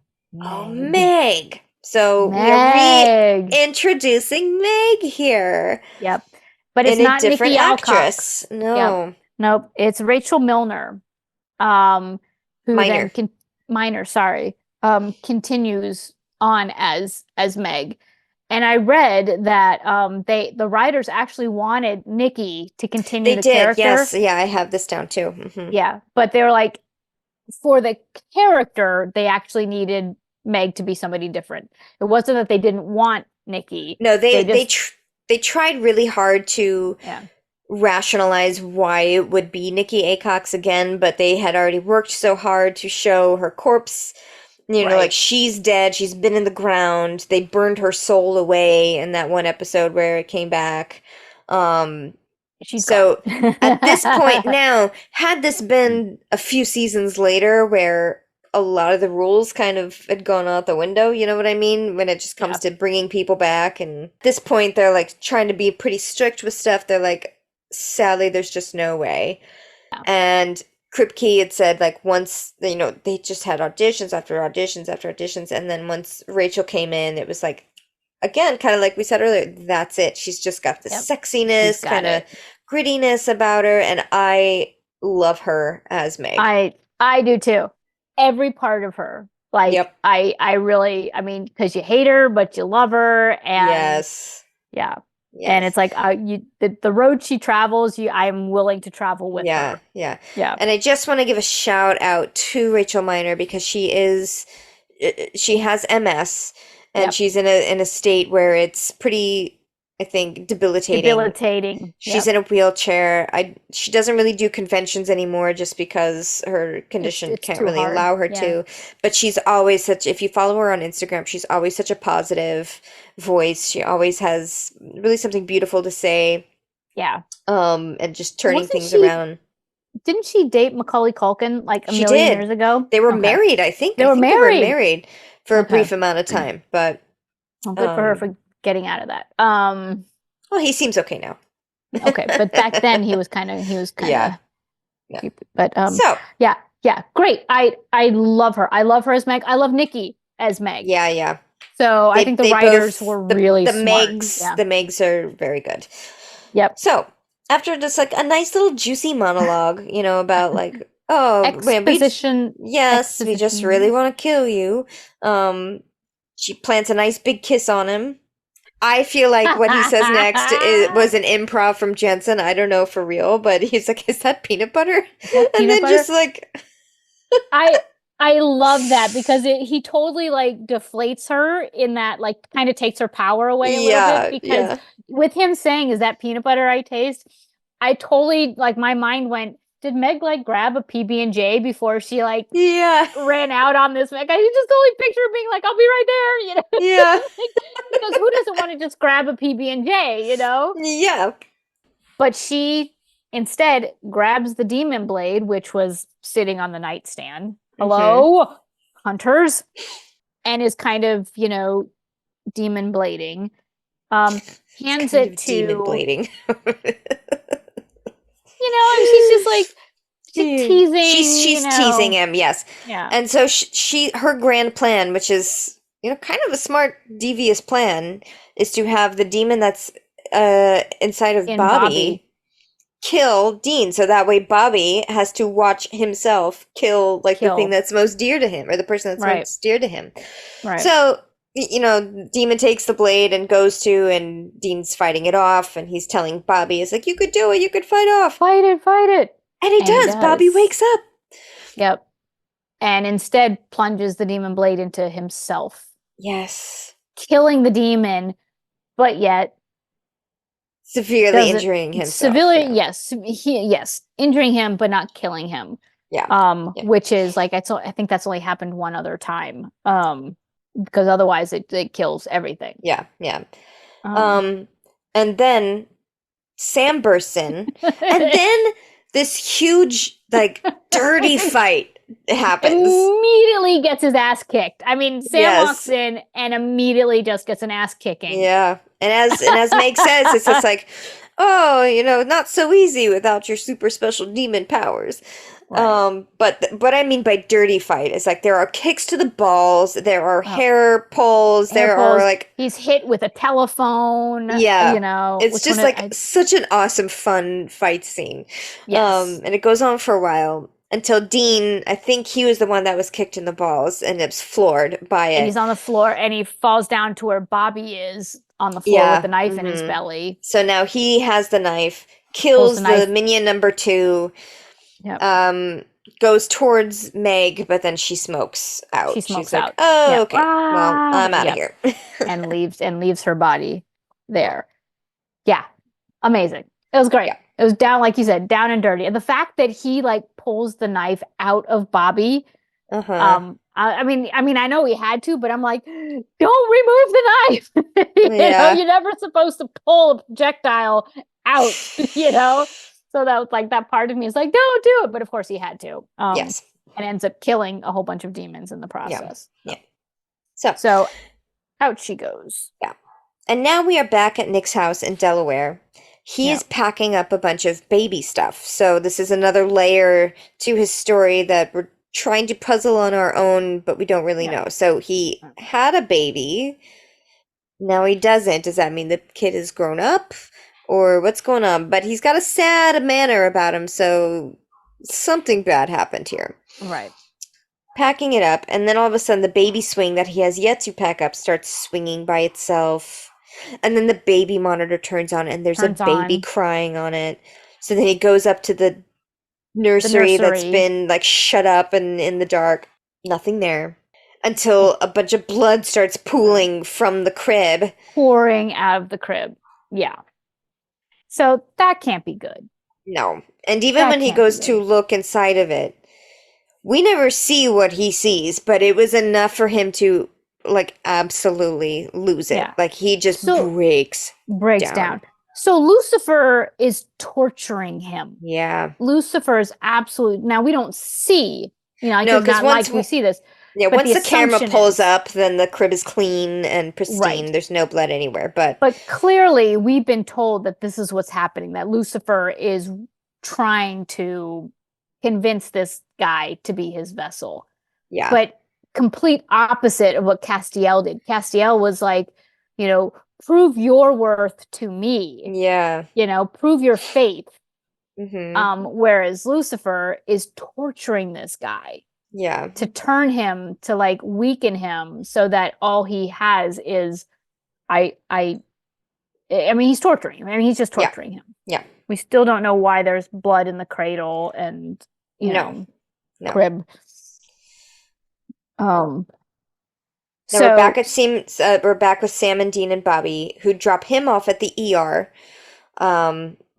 "Oh, Meg." So we're reintroducing Meg here. Yep, but it's not different Nikki actress. Alcock. No, nope, it's Rachel Milner. Who then Minor, sorry, continues on as Meg. And I read that the writers actually wanted Nikki to continue the character. Yes, yeah, I have this down too. Mm-hmm. Yeah, but they were like, for the character, they actually needed Meg to be somebody different. It wasn't that they didn't want Nikki. No, they tried really hard to rationalize why it would be Nikki Acox again, but they had already worked so hard to show her corpse. You know, like she's dead. She's been in the ground. They burned her soul away in that one episode where it came back. So at this point now, had this been a few seasons later where a lot of the rules kind of had gone out the window, you know what I mean? When it just comes to bringing people back. And at this point, they're like trying to be pretty strict with stuff. They're like, sadly, there's just no way. Yeah. And Kripke had said, like, once, they just had auditions after auditions after auditions. And then once Rachel came in, it was like, again, kind of like we said earlier, that's it. She's just got the sexiness, kind of grittiness about her. And I love her as Meg. I do too. Every part of her. Like, I really, because you hate her, but you love her. And yeah. Yes. And it's like the road she travels, I'm willing to travel with her. Yeah. And I just want to give a shout out to Rachel Miner because she has MS, and she's in a state where it's pretty, I think, debilitating. She's in a wheelchair. She doesn't really do conventions anymore just because her condition can't really allow her to. But she's always if you follow her on Instagram, she's always such a positive voice. She always has really something beautiful to say. Yeah. And just turning things around. Didn't she date Macaulay Culkin like a million years ago? They were married, I think. They were married for a brief amount of time, but good for her for getting out of that. Well, he seems okay now. Okay, but back then he was kind of creepy. But great. I love her. I love her as Meg. I love Nikki as Meg. Yeah. So I think the writers were really the smart. The Megs are very good. Yep. So after just like a nice little juicy monologue, about like, oh, exposition. We just really want to kill you. She plants a nice big kiss on him. I feel like what he says next was an improv from Jensen. I don't know for real, but he's like, "Is that peanut butter?" And then just like, I love that because he totally like deflates her in that like kind of takes her power away a little bit because with him saying, "Is that peanut butter I taste?" I totally, like, my mind went, did Meg, like, grab a PB&J before she, like, ran out on this? Meg, I just totally picture her being like, I'll be right there, you know? Yeah. Because who doesn't want to just grab a PB&J, you know? Yeah. But she instead grabs the demon blade, which was sitting on the nightstand. Hello, hunters, and is kind of, you know, demon blading. Hands it to demon blading. You know, and she's just like teasing. She's teasing him, yes. Yeah. And so her grand plan, which is, you know, kind of a smart, devious plan, is to have the demon that's inside of Bobby kill Dean, so that way Bobby has to watch himself kill the thing that's most dear to him, or the person that's most dear to him. Right. So, you know, Demon takes the blade and goes to, and Dean's fighting it off, and he's telling Bobby, it's like, you could do it, you could fight off. Fight it. And he does. Bobby wakes up. Yep. And instead plunges the demon blade into himself. Yes. Killing the demon, but yet severely injuring himself. Yes. Injuring him, but not killing him. Yeah. Which is like, I think that's only happened one other time. Because otherwise it kills everything. Yeah. And then Sam bursts in, and then this huge, like, dirty fight happens. Immediately gets his ass kicked. I mean, Sam walks in and immediately just gets an ass kicking. Yeah. And as Meg says, it's just like, oh, you know, not so easy without your super special demon powers. Right. But I mean by dirty fight, it's like there are kicks to the balls, there are hair pulls, are like he's hit with a telephone. Yeah, you know, it's just like such an awesome, fun fight scene. Yes. And it goes on for a while until Dean, I think he was the one that was kicked in the balls and is floored by it. And he's on the floor and he falls down to where Bobby is on the floor with the knife in his belly. So now he has the knife, kills the minion number 2. Yep. Goes towards Meg, but then she smokes out. She's out. Like, oh, okay. Well, I'm out of here. and leaves her body there. Yeah. Amazing. It was great. Yeah. It was down, like you said, down and dirty. And the fact that he like pulls the knife out of Bobby. I mean, I know he had to, but I'm like, don't remove the knife. you know, you're never supposed to pull a projectile out, you know? So that was like, that part of me is like, don't do it. But of course he had to. Yes. And ends up killing a whole bunch of demons in the process. Yeah. So out she goes. Yeah. And now we are back at Nick's house in Delaware. He is packing up a bunch of baby stuff. So this is another layer to his story that we're trying to puzzle on our own, but we don't really know. So he had a baby. Now he doesn't. Does that mean the kid is grown up? Or what's going on? But he's got a sad manner about him, so something bad happened here. Right. Packing it up, and then all of a sudden the baby swing that he has yet to pack up starts swinging by itself. And then the baby monitor turns on, and there's a baby crying on it. So then he goes up to the nursery that's been, like, shut up and in the dark. Nothing there. Until a bunch of blood starts pooling from the crib. Pouring out of the crib. Yeah. So that can't be good. No. And even when he goes to look inside of it, we never see what he sees, but it was enough for him to, like, absolutely lose it. Yeah. Like, he just breaks down. So Lucifer is torturing him. Yeah. Lucifer is absolute. Now, we don't see, you know, it's not like we see this. Yeah, but once the camera pulls up, then the crib is clean and pristine. Right. There's no blood anywhere. But clearly, we've been told that this is what's happening, that Lucifer is trying to convince this guy to be his vessel. Yeah. But complete opposite of what Castiel did. Castiel was like, you know, prove your worth to me. Yeah. You know, prove your faith. Whereas Lucifer is torturing this guy. Yeah. To turn him, to like weaken him so that all he has is I mean, he's torturing him. I mean, he's just torturing him. Yeah. We still don't know why there's blood in the cradle and, you know, crib. Now we're back at we're back with Sam and Dean and Bobby, who drop him off at the ER.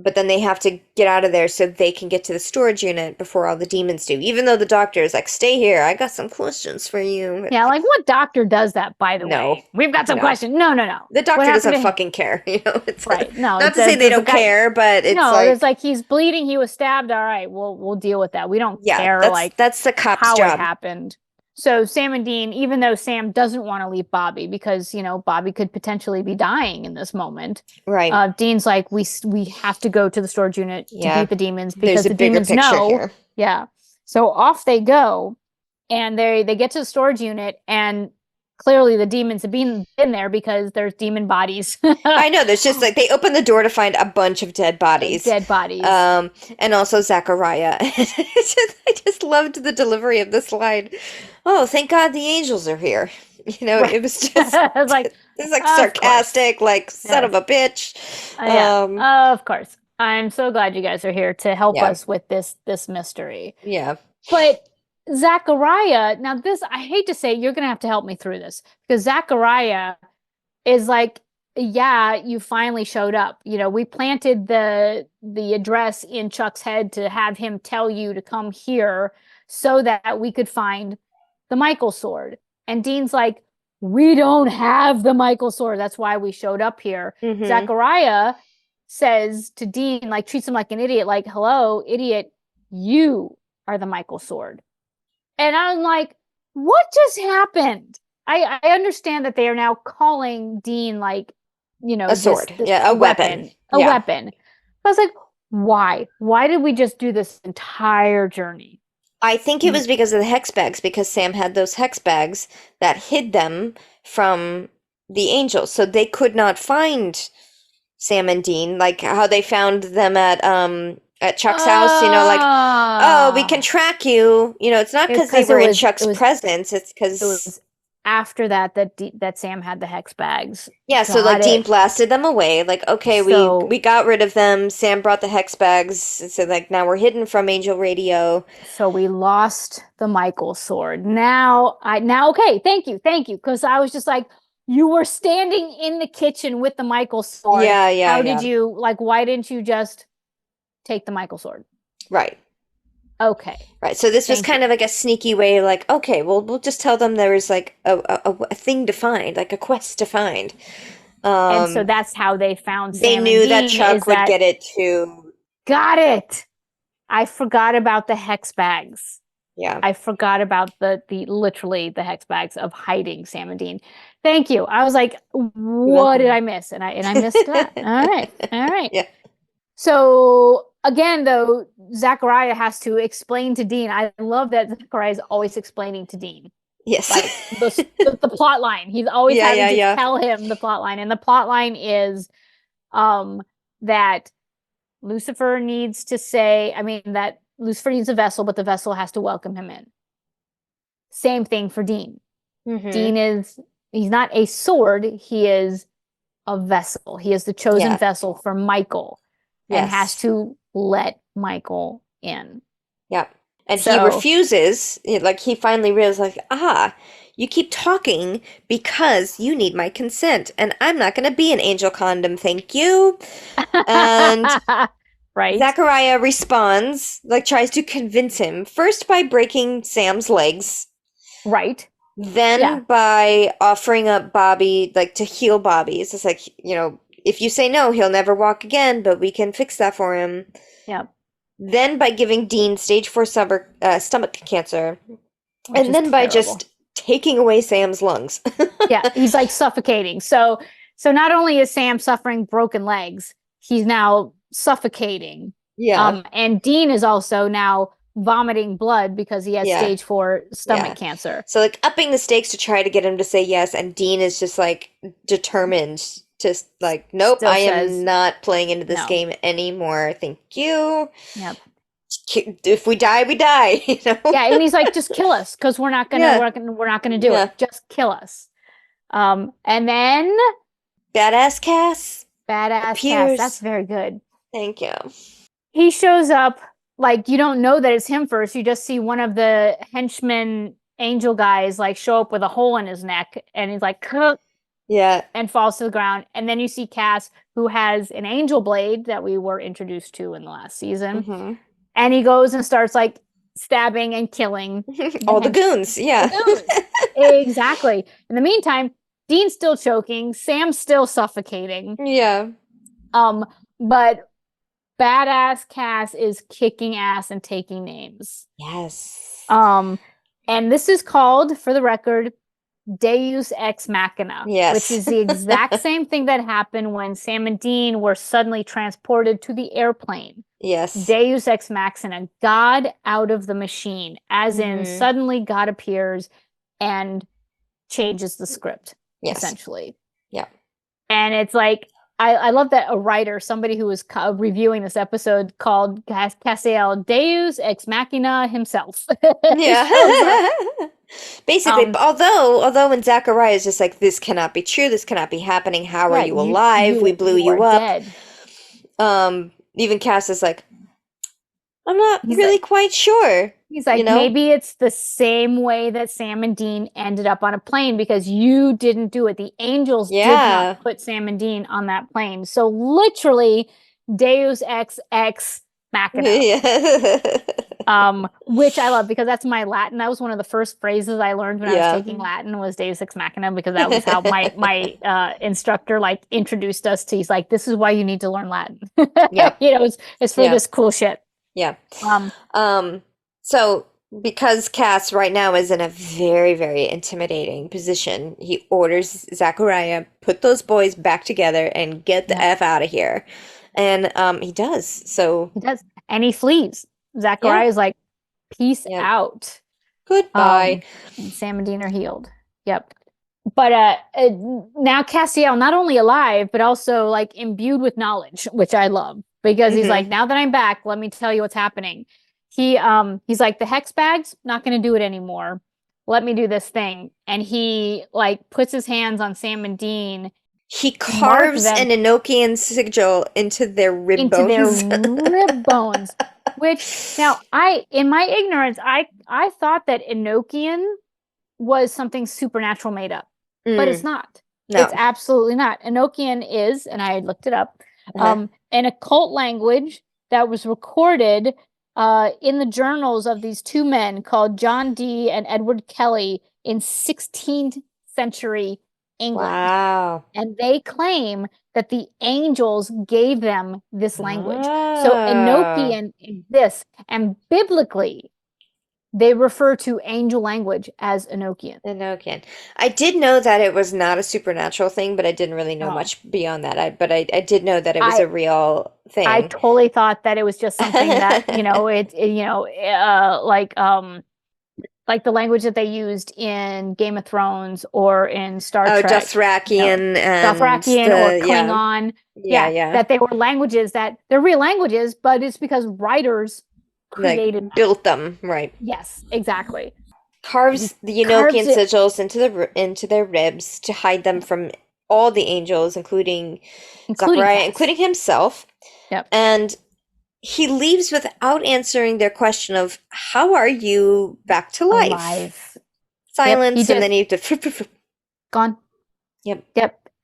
but then they have to get out of there so they can get to the storage unit before all the demons do. Even though the doctor is like, "Stay here. I got some questions for you." Yeah, like what doctor does that, by the No. way? We've got some No. questions. No. The What doctor happened doesn't to him? fucking care, It's Right. No, not to say they don't care, but it's no, like, it's like he's bleeding, he was stabbed. All right, we'll deal with that. We don't yeah, care like that's the cop's how it job. happened. So Sam and Dean, even though Sam doesn't want to leave Bobby because, Bobby could potentially be dying in this moment. Right. Dean's like, we have to go to the storage unit to Yeah. beat the demons There's because a the bigger demons picture know. here. Yeah. So off they go, and they get to the storage unit, and clearly the demons have been there because there's demon bodies. I know, there's just like they open the door to find a bunch of dead bodies. And also Zachariah. I just loved the delivery of this line. "Oh, thank God the angels are here." Right. It was just It's like, it's like sarcastic, like son of a bitch. Yeah, of course. I'm so glad you guys are here to help Yeah. us with this mystery. Yeah. But Zachariah, now this, I hate to say, you're gonna have to help me through this because Zachariah is like, yeah, you finally showed up. We planted the address in Chuck's head to have him tell you to come here so that we could find the Michael sword. And Dean's like, we don't have the Michael sword. That's why we showed up here. Mhm. Zachariah says to Dean, like, treats him like an idiot, like, hello, idiot, you are the Michael sword. And I'm like, what just happened? I understand that they are now calling Dean like, a sword. A weapon. A weapon. But I was like, why? Why did we just do this entire journey? I think it was because of the hex bags, because Sam had those hex bags that hid them from the angels. So they could not find Sam and Dean, like how they found them at Chuck's house, like, "Oh, we can track you." It's not because they were in Chuck's presence, it's because it was after that Sam had the hex bags. Yeah, so like Dean blasted them away. Like, okay, we got rid of them. Sam brought the hex bags. So like now we're hidden from Angel Radio. So we lost the Michael sword. Now okay, thank you. Because I was just like, you were standing in the kitchen with the Michael sword. Yeah. How did you, like, why didn't you just take the Michael sword? Right. Okay. Right. So this was kind of like a sneaky way, like, okay, well, we'll just tell them there is like a thing to find, like a quest to find. And so that's how they found Sam. They knew that Chuck would get it too. Got it. I forgot about the hex bags. Yeah. I forgot about literally the hex bags of hiding Sam and Dean. Thank you. I was like, what did I miss? And I missed that. All right. Yeah. So again, though, Zachariah has to explain to Dean. I love that Zachariah is always explaining to Dean. Yes. Like the plot line. He's always having to tell him the plot line. And the plot line is that Lucifer needs to say, that Lucifer needs a vessel, but the vessel has to welcome him in. Same thing for Dean. Mm-hmm. Dean he's not a sword, he is a vessel. He is the chosen vessel for Michael. And has to let Michael in. Yep. And he refuses, like he finally realizes, like, you keep talking because you need my consent, and I'm not going to be an angel condom, thank you. And right. Zachariah responds, like tries to convince him, first by breaking Sam's legs. Right. Then by offering up Bobby, like to heal Bobby. It's just like, if you say no, he'll never walk again, but we can fix that for him. Yeah. Then by giving Dean stage 4 stomach cancer. And then by just taking away Sam's lungs. Yeah, he's like suffocating. So not only is Sam suffering broken legs, he's now suffocating. Yeah. And Dean is also now vomiting blood because he has stage 4 stomach cancer. So like upping the stakes to try to get him to say yes, and Dean is just like determined. Just like, nope, I am not playing into this game anymore. Thank you. Yep. If we die, we die. Yeah, and he's like, just kill us, because we're not gonna do it. Just kill us. And then Badass Cass. Cass. That's very good. Thank you. He shows up, like, you don't know that it's him first. You just see one of the henchmen angel guys like show up with a hole in his neck, and he's like, Yeah. and falls to the ground. And then you see Cass, who has an angel blade that we were introduced to in the last season. Mm-hmm. And he goes and starts like stabbing and killing All the the goons. Yeah. goons. Exactly. In the meantime, Dean's still choking, Sam's still suffocating. Yeah. But badass Cass is kicking ass and taking names. Yes. And this is called, for the record, Deus Ex Machina, Yes. which is the exact same thing that happened when Sam and Dean were suddenly transported to the airplane. Yes. Deus Ex Machina, God out of the machine, as in Mhm. suddenly God appears and changes the script, Yes. essentially. Yeah. And it's like, I love that a writer, somebody who was reviewing this episode, called Castiel Deus Ex Machina himself. Yeah. Basically, although when Zachariah is just like, this cannot be true, this cannot be happening, how are you alive? We blew you up. Dead. Even Cass is like, I'm not really quite sure. He's like, maybe it's the same way that Sam and Dean ended up on a plane because you didn't do it. The angels did not put Sam and Dean on that plane. So literally, Deus Ex Machina. Which I love because that's my Latin. That was one of the first phrases I learned when I was taking Latin was Deus Ex Machina, because that was how my instructor like introduced us to. He's like, this is why you need to learn Latin. Yeah, it's for this cool shit. Yeah. So because Cass right now is in a very, very intimidating position, he orders Zachariah, put those boys back together and get the F out of here. And he does. So he does. And he flees. Zachariah is like, peace out. Goodbye. And Sam and Dean are healed. Yep. But now Castiel, not only alive, but also like imbued with knowledge, which I love. Because he's like, now that I'm back, let me tell you what's happening. He's like, the hex bag's not going to do it anymore. Let me do this thing. And he like puts his hands on Sam and Dean. He carves an Enochian sigil into their rib bones. Which now in my ignorance, I thought that Enochian was something supernatural made up, but it's not. No. It's absolutely not. Enochian is, and I looked it up, an occult language that was recorded in the journals of these two men called John Dee and Edward Kelly in 16th century England. Wow. And they claim that the angels gave them this language. So Enochian exists, and biblically, they refer to angel language as Enochian. Enochian. I did know that it was not a supernatural thing, but I didn't really know much beyond that. I did know that it was a real thing. I totally thought that it was just something that, like the language that they used in Game of Thrones or in Star Trek. Dothrakian or Klingon. Yeah. That they were languages that they're real languages, but it's because writers created built them, right? Yes, exactly. Carves the Enochian sigils into their ribs to hide them from all the angels, including Zachariah, including himself. Yep. And he leaves without answering their question of how are you back to life? Silence, and then he gone. Yep.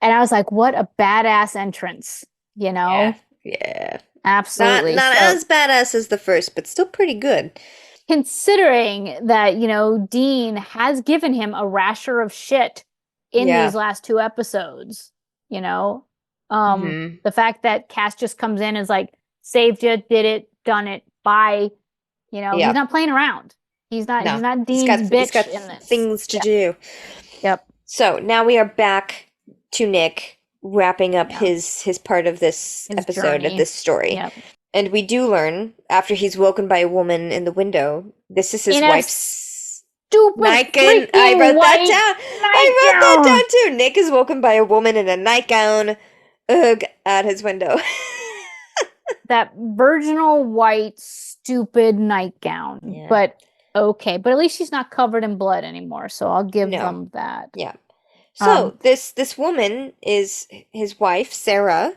And I was like, what a badass entrance, Yeah. Absolutely. Not as badass as the first, but still pretty good. Considering that, Dean has given him a rasher of shit in these last two episodes, the fact that Cass just comes in and is like, saved you, did it, done it, bye. He's not playing around. He's not Dean's bitch he's got in this. Things to do. Yep. So now we are back to Nick wrapping up his part of this episode of this story. Yep. And we do learn, after he's woken by a woman in the window, this is his wife's stupid nightgown. I wrote that down too. Nick is woken by a woman in a nightgown at his window. That virginal white stupid nightgown. Yeah. But okay. But at least she's not covered in blood anymore, so I'll give them that. Yeah. So this woman is his wife, Sarah,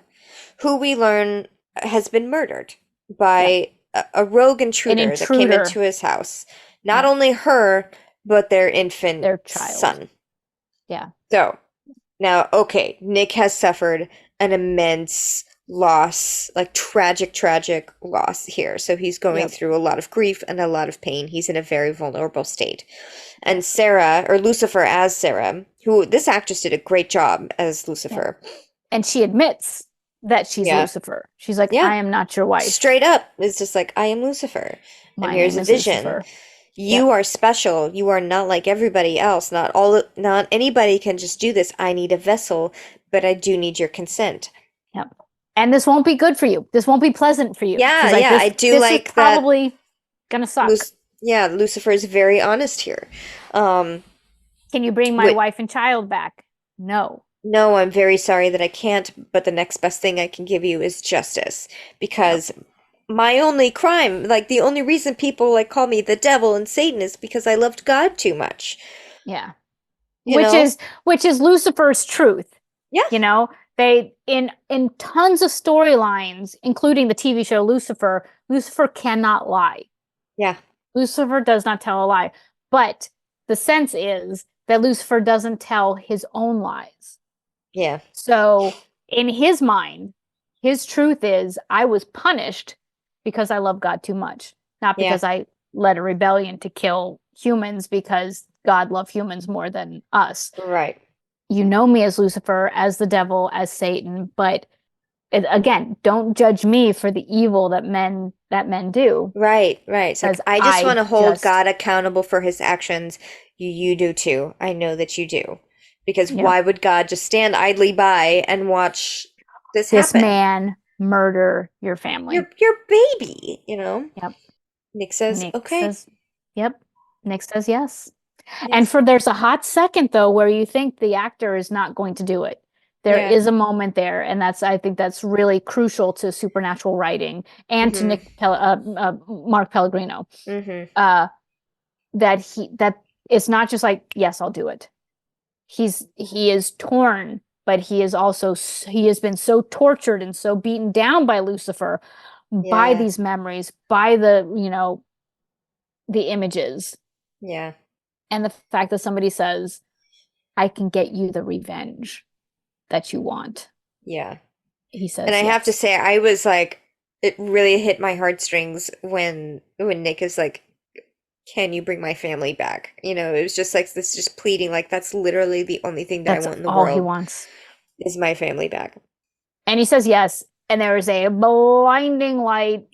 who we learn has been murdered by a rogue intruder that came into his house. Not only her, but their infant child. son. Yeah. So Now, okay, Nick has suffered an immense loss, like tragic loss here. So he's going Yep. through a lot of grief and a lot of pain. He's in a very vulnerable state. And Sarah, or Lucifer as Sarah, who this actress did a great job as Yeah. Lucifer. And she admits that she's Yeah. Lucifer. She's like, Yeah. I am not your wife. Straight up. It's just like, I am Lucifer. And My here's name a is vision. Lucifer. You are special. You are not like everybody else. Not anybody can just do this. I need a vessel, but I do need your consent. Yep. And this won't be good for you. This won't be pleasant for you. Yeah, She's like, yeah, I do this like is that. probably gonna suck. Yeah, Lucifer is very honest here. Can you bring my wife and child back? No. No, I'm very sorry that I can't, but the next best thing I can give you is justice. Because my only crime, like the only reason people like call me the devil and Satan is because I loved God too much. Yeah. You know? Which is Lucifer's truth. Yeah. You know, they in tons of storylines, including the TV show Lucifer cannot lie. Yeah. Lucifer does not tell a lie. But the sense is that Lucifer doesn't tell his own lies. Yeah. So in his mind, his truth is, I was punished because I love God too much, not because I led a rebellion to kill humans because God loved humans more than us. Right. You know me as Lucifer, as the devil, as Satan, but again, don't judge me for the evil that men do. Right, right. So I just want to hold God accountable for his actions. You do too. I know that you do. Because why would God just stand idly by and watch this happen? This man murder your family. Your baby, you know? Yep. Nick says, okay. Nick says yes. And there's a hot second though where you think the actor is not going to do it. There is a moment there, and I think that's really crucial to supernatural writing and to Mark Pellegrino. That it's not just like, yes, I'll do it. He is torn, but he has been so tortured and so beaten down by Lucifer, by these memories, by the images. Yeah. And the fact that somebody says, I can get you the revenge that you want. Yeah. He says, and I have to say, I was like, it really hit my heartstrings when Nick is like, can you bring my family back? You know, it was just like this, just pleading, like that's literally the only thing that I want in the world. All he wants is my family back. And he says yes. And there is a blinding light,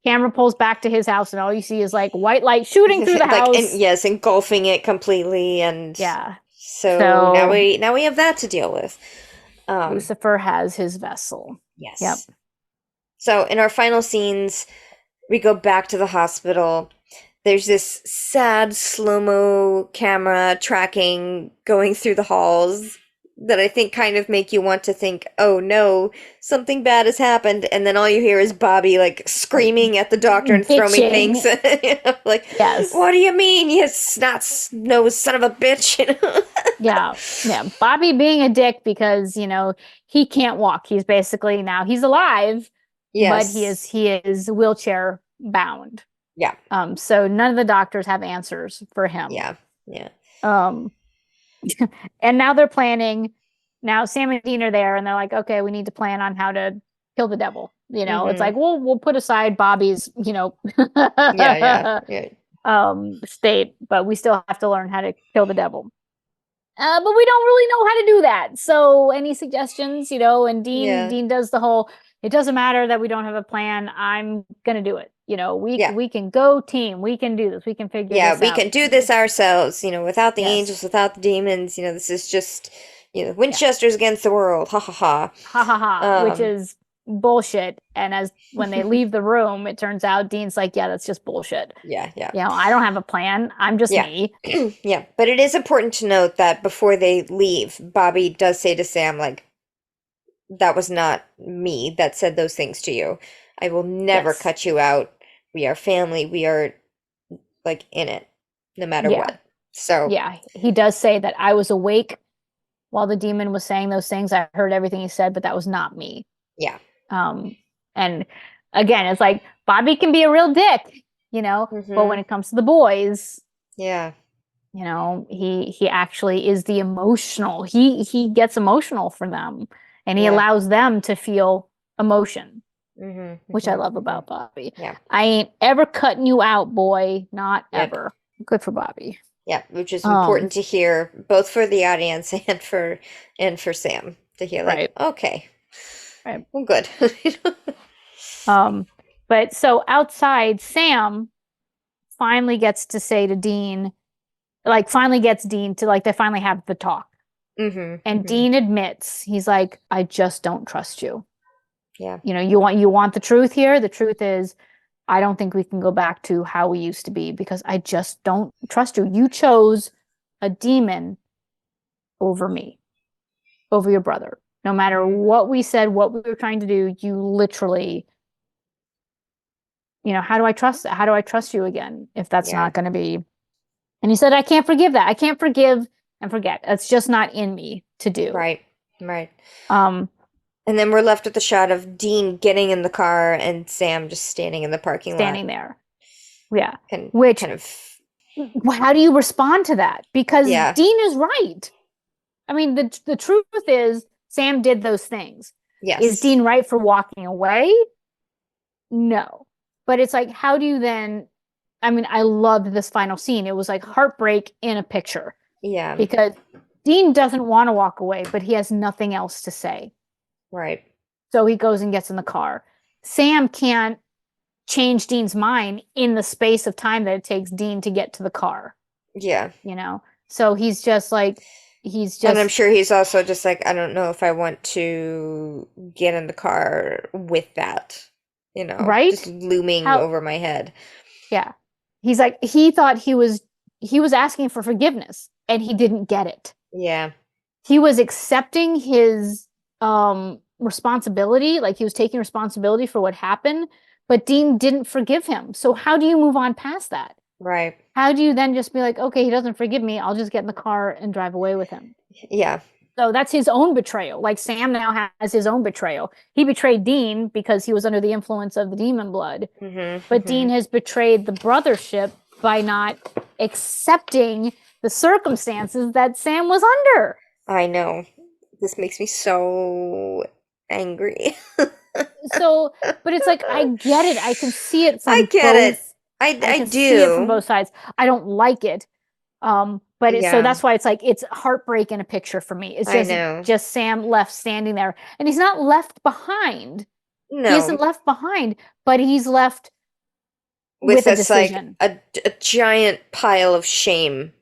camera pulls back to his house, and all you see is like white light shooting through the house. And engulfing it completely, and So now we have that to deal with. Lucifer has his vessel. Yes. Yep. So in our final scenes, we go back to the hospital. There's this sad slow-mo camera tracking going through the halls that I think kind of make you want to think, oh no, something bad has happened. And then all you hear is Bobby like screaming at the doctor and throwing things. Like, yes. What do you mean, you snot-nosed son of a bitch? Yeah. Bobby being a dick because, he can't walk. He's basically he's alive, but he is wheelchair bound. Yeah. So none of the doctors have answers for him. Yeah. And now they're planning. Now Sam and Dean are there, and they're like, okay, we need to plan on how to kill the devil. It's like, we'll put aside Bobby's, state, but we still have to learn how to kill the devil. But we don't really know how to do that. So any suggestions, and Dean does the whole, it doesn't matter that we don't have a plan. I'm going to do it. We can go team. We can do this. We can figure this out. Yeah, we can do this ourselves, without the angels, without the demons. This is just, Winchester's against the world. Ha ha ha. Ha ha ha. Which is bullshit. And when they leave the room, it turns out Dean's like, yeah, that's just bullshit. Yeah. I don't have a plan. I'm just me. Yeah. But it is important to note that before they leave, Bobby does say to Sam, like, that was not me that said those things to you. I will never cut you out. We are family. We are like in it, no matter what. So he does say that I was awake while the demon was saying those things. I heard everything he said, but that was not me. Yeah. And again, it's like Bobby can be a real dick, but when it comes to the boys, You know, he actually is the emotional. He gets emotional for them, and he allows them to feel emotion, which I love about Bobby. Yeah. I ain't ever cutting you out, boy. Not ever. Good for Bobby. Yeah, which is important to hear both for the audience and for Sam to hear like, okay. Right. Well, good. But so outside, Sam finally gets to say to Dean, like finally gets Dean to like they finally have the talk. And Dean admits, he's like, I just don't trust you. Yeah. You know, you want the truth here? The truth is I don't think we can go back to how we used to be because I just don't trust you. You chose a demon over me, over your brother. No matter what we said, what we were trying to do, you literally, you know, how do I trust that? How do I trust you again if that's not going to be? And he said, I can't forgive that. I can't forgive and forget. It's just not in me to do. Right. And then we're left with the shot of Dean getting in the car and Sam just standing in the parking lot. Standing there. Yeah. Which kind of how do you respond to that? Because Dean is right. I mean, the truth is Sam did those things. Yes. Is Dean right for walking away? No. But it's like, how do you then? I mean, I loved this final scene. It was like heartbreak in a picture. Yeah. Because Dean doesn't want to walk away, but he has nothing else to say. Right. So he goes and gets in the car. Sam can't change Dean's mind in the space of time that it takes Dean to get to the car. Yeah. You know? So he's just like, and I'm sure he's also just like, I don't know if I want to get in the car with that, you know, just looming over my head. Yeah. He's like, he thought he was asking for forgiveness and he didn't get it. Yeah. He was accepting his responsibility, like he was taking responsibility for what happened, but Dean didn't forgive him. So how do you move on past that? Right. How do you then just be like, okay, he doesn't forgive me, I'll just get in the car and drive away with him? Yeah. So that's his own betrayal. Like Sam now has his own betrayal. He betrayed Dean because he was under the influence of the demon blood. But Dean has betrayed the brothership by not accepting the circumstances that Sam was under. I know. This makes me so angry. So, but it's like, I get it. I can see it from I get it. I do. See it from both sides. I don't like it. But so that's why it's like, it's heartbreak in a picture for me. It's just Sam left standing there, and he's not left behind. No. He isn't left behind, but he's left with a decision. Like a giant pile of shame.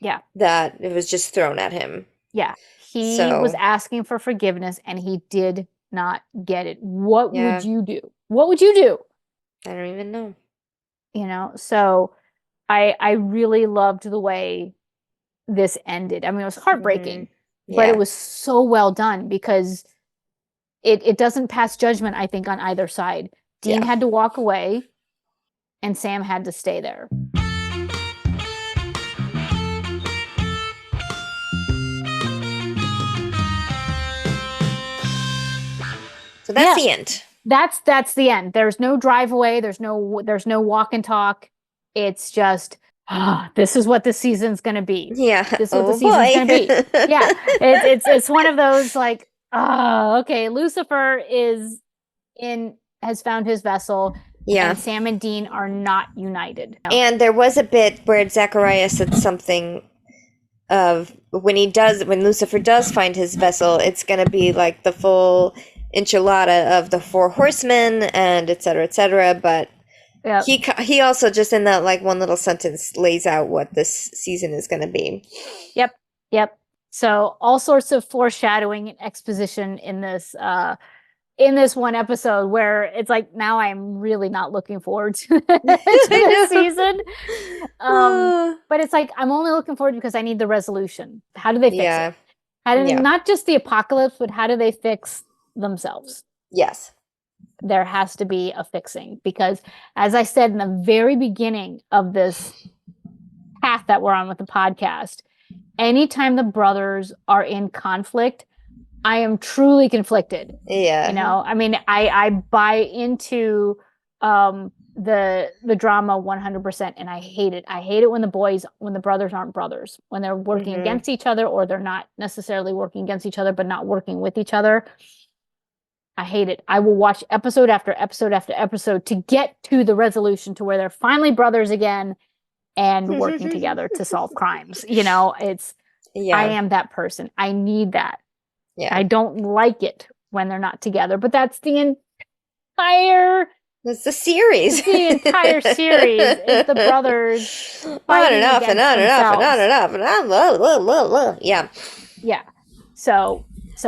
Yeah. That it was just thrown at him. Yeah. He was asking for forgiveness and he did not get it. What would you do? What would you do? I don't even know. You know, so I really loved the way this ended. I mean, it was heartbreaking, but it was so well done because it doesn't pass judgment, I think, on either side. Dean had to walk away and Sam had to stay there. So that's the end. That's the end. There's no drive away. There's no walk and talk. It's just, this is what this season's going to be. Yeah. This is what the season's going to be. Yeah. It's one of those like, okay, Lucifer has found his vessel. Yeah. And Sam and Dean are not united. No. And there was a bit where Zachariah said something of when Lucifer does find his vessel, it's going to be like the full enchilada of the 4 horsemen and et cetera, but he also just in that like one little sentence lays out what this season is going to be. Yep. So all sorts of foreshadowing and exposition in this one episode where it's like, now I'm really not looking forward to this season. But it's like, I'm only looking forward because I need the resolution. How do they fix it? Not just the apocalypse, but how do they fix themselves? Yes. There has to be a fixing because, as I said in the very beginning of this path that we're on with the podcast, anytime the brothers are in conflict, I am truly conflicted. Yeah. You know, I mean, I buy into the drama 100%, and I hate it. I hate it when the brothers aren't brothers, when they're working against each other, or they're not necessarily working against each other, but not working with each other. I hate it. I will watch episode after episode after episode to get to the resolution to where they're finally brothers again and working together to solve crimes. You know, I am that person. I need that. Yeah. I don't like it when they're not together, but that's the It's the series. The entire series is the brothers on and off and on and off and on and off and on. Yeah. Yeah. So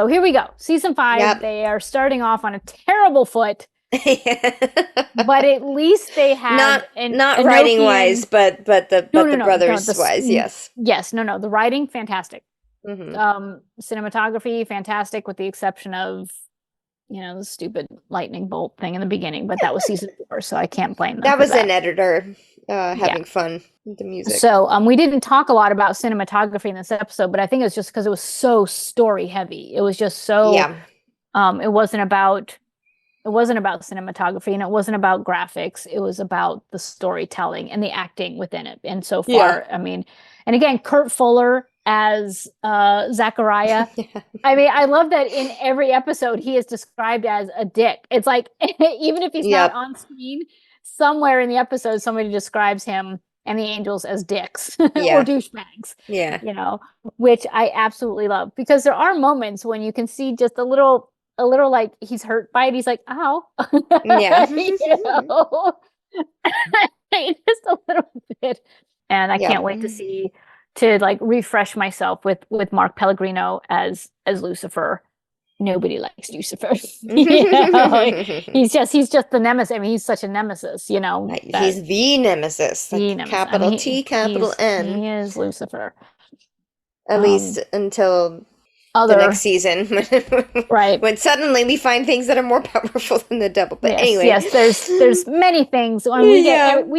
here we go. Season 5. Yep. They are starting off on a terrible foot. But at least they have not writing wise, but the brothers wise, yes. Yes, the writing fantastic. Cinematography fantastic, with the exception of the stupid lightning bolt thing in the beginning, but that was season 4, so I can't blame them. That was an editor having fun with the music. So we didn't talk a lot about cinematography in this episode, but I think it was just because it was so story heavy. It was just so it wasn't about cinematography, and it wasn't about graphics. It was about the storytelling and the acting within it. And so far, I mean, and again, Kurt Fuller as Zachariah. I mean, I love that in every episode he is described as a dick. It's like, even if he's not on screen, somewhere in the episode somebody describes him and the angels as dicks or douchebags. Which I absolutely love, because there are moments when you can see just a little like he's hurt by it. He's like, ow. Just a little bit. And I can't wait to like refresh myself with Mark Pellegrino as Lucifer. Nobody likes Lucifer. He's just the nemesis. I mean, he's such a nemesis, he's the nemesis. Capital T, capital N. He is Lucifer. At least until the next season, right? When suddenly we find things that are more powerful than the devil. But anyway, there's many things when we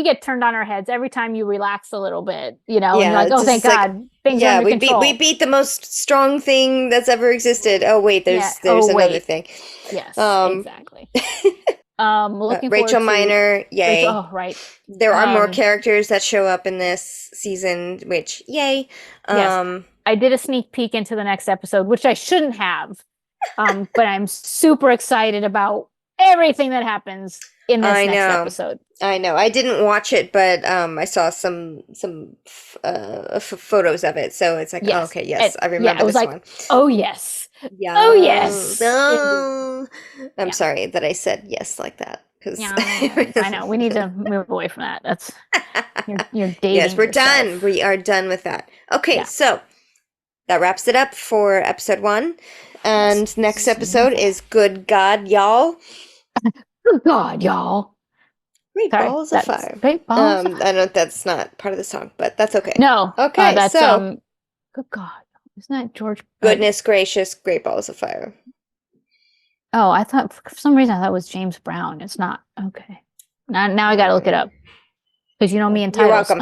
get turned on our heads every time you relax a little bit, and you're like, oh, thank God, things are under control. We beat the most strong thing that's ever existed. Oh wait, there's another thing. Yes, exactly. Rachel Miner, yay! Oh, right. There are more characters that show up in this season, which yay! Yes. I did a sneak peek into the next episode, which I shouldn't have, but I'm super excited about everything that happens in this next episode. I know. I didn't watch it, but I saw some photos of it, so it's like, I remember this one. Oh yes, yeah, oh yes. No, I'm sorry that I said yes like that. I know. We need to move away from that. That's you're dating. Yes, we're yourself. done. We are done with that. Okay, so that wraps it up for episode 1. And next episode is Good God, Y'all. Good God, Y'all. Great Balls of Fire. Great Balls. I know that's not part of the song, but that's okay. No. Okay, that's so. Good God. Isn't that George? Goodness gracious, Great Balls of Fire. Oh, I thought, for some reason, I thought it was James Brown. It's not. Okay. Now I got to look it up. Because you know me and titles. You're welcome.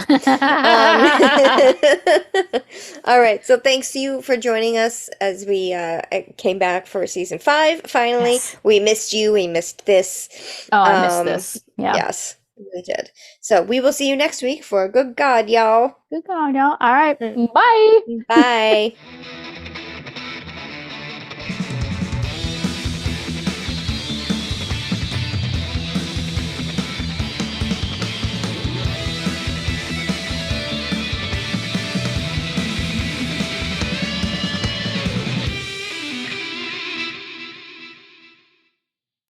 All right. So thanks to you for joining us as we came back for season 5. Finally, we missed you. We missed this. Oh, I missed this. Yeah. Yes, we did. So we will see you next week for Good God, Y'all. Good God, Y'all. All right. Bye. Bye.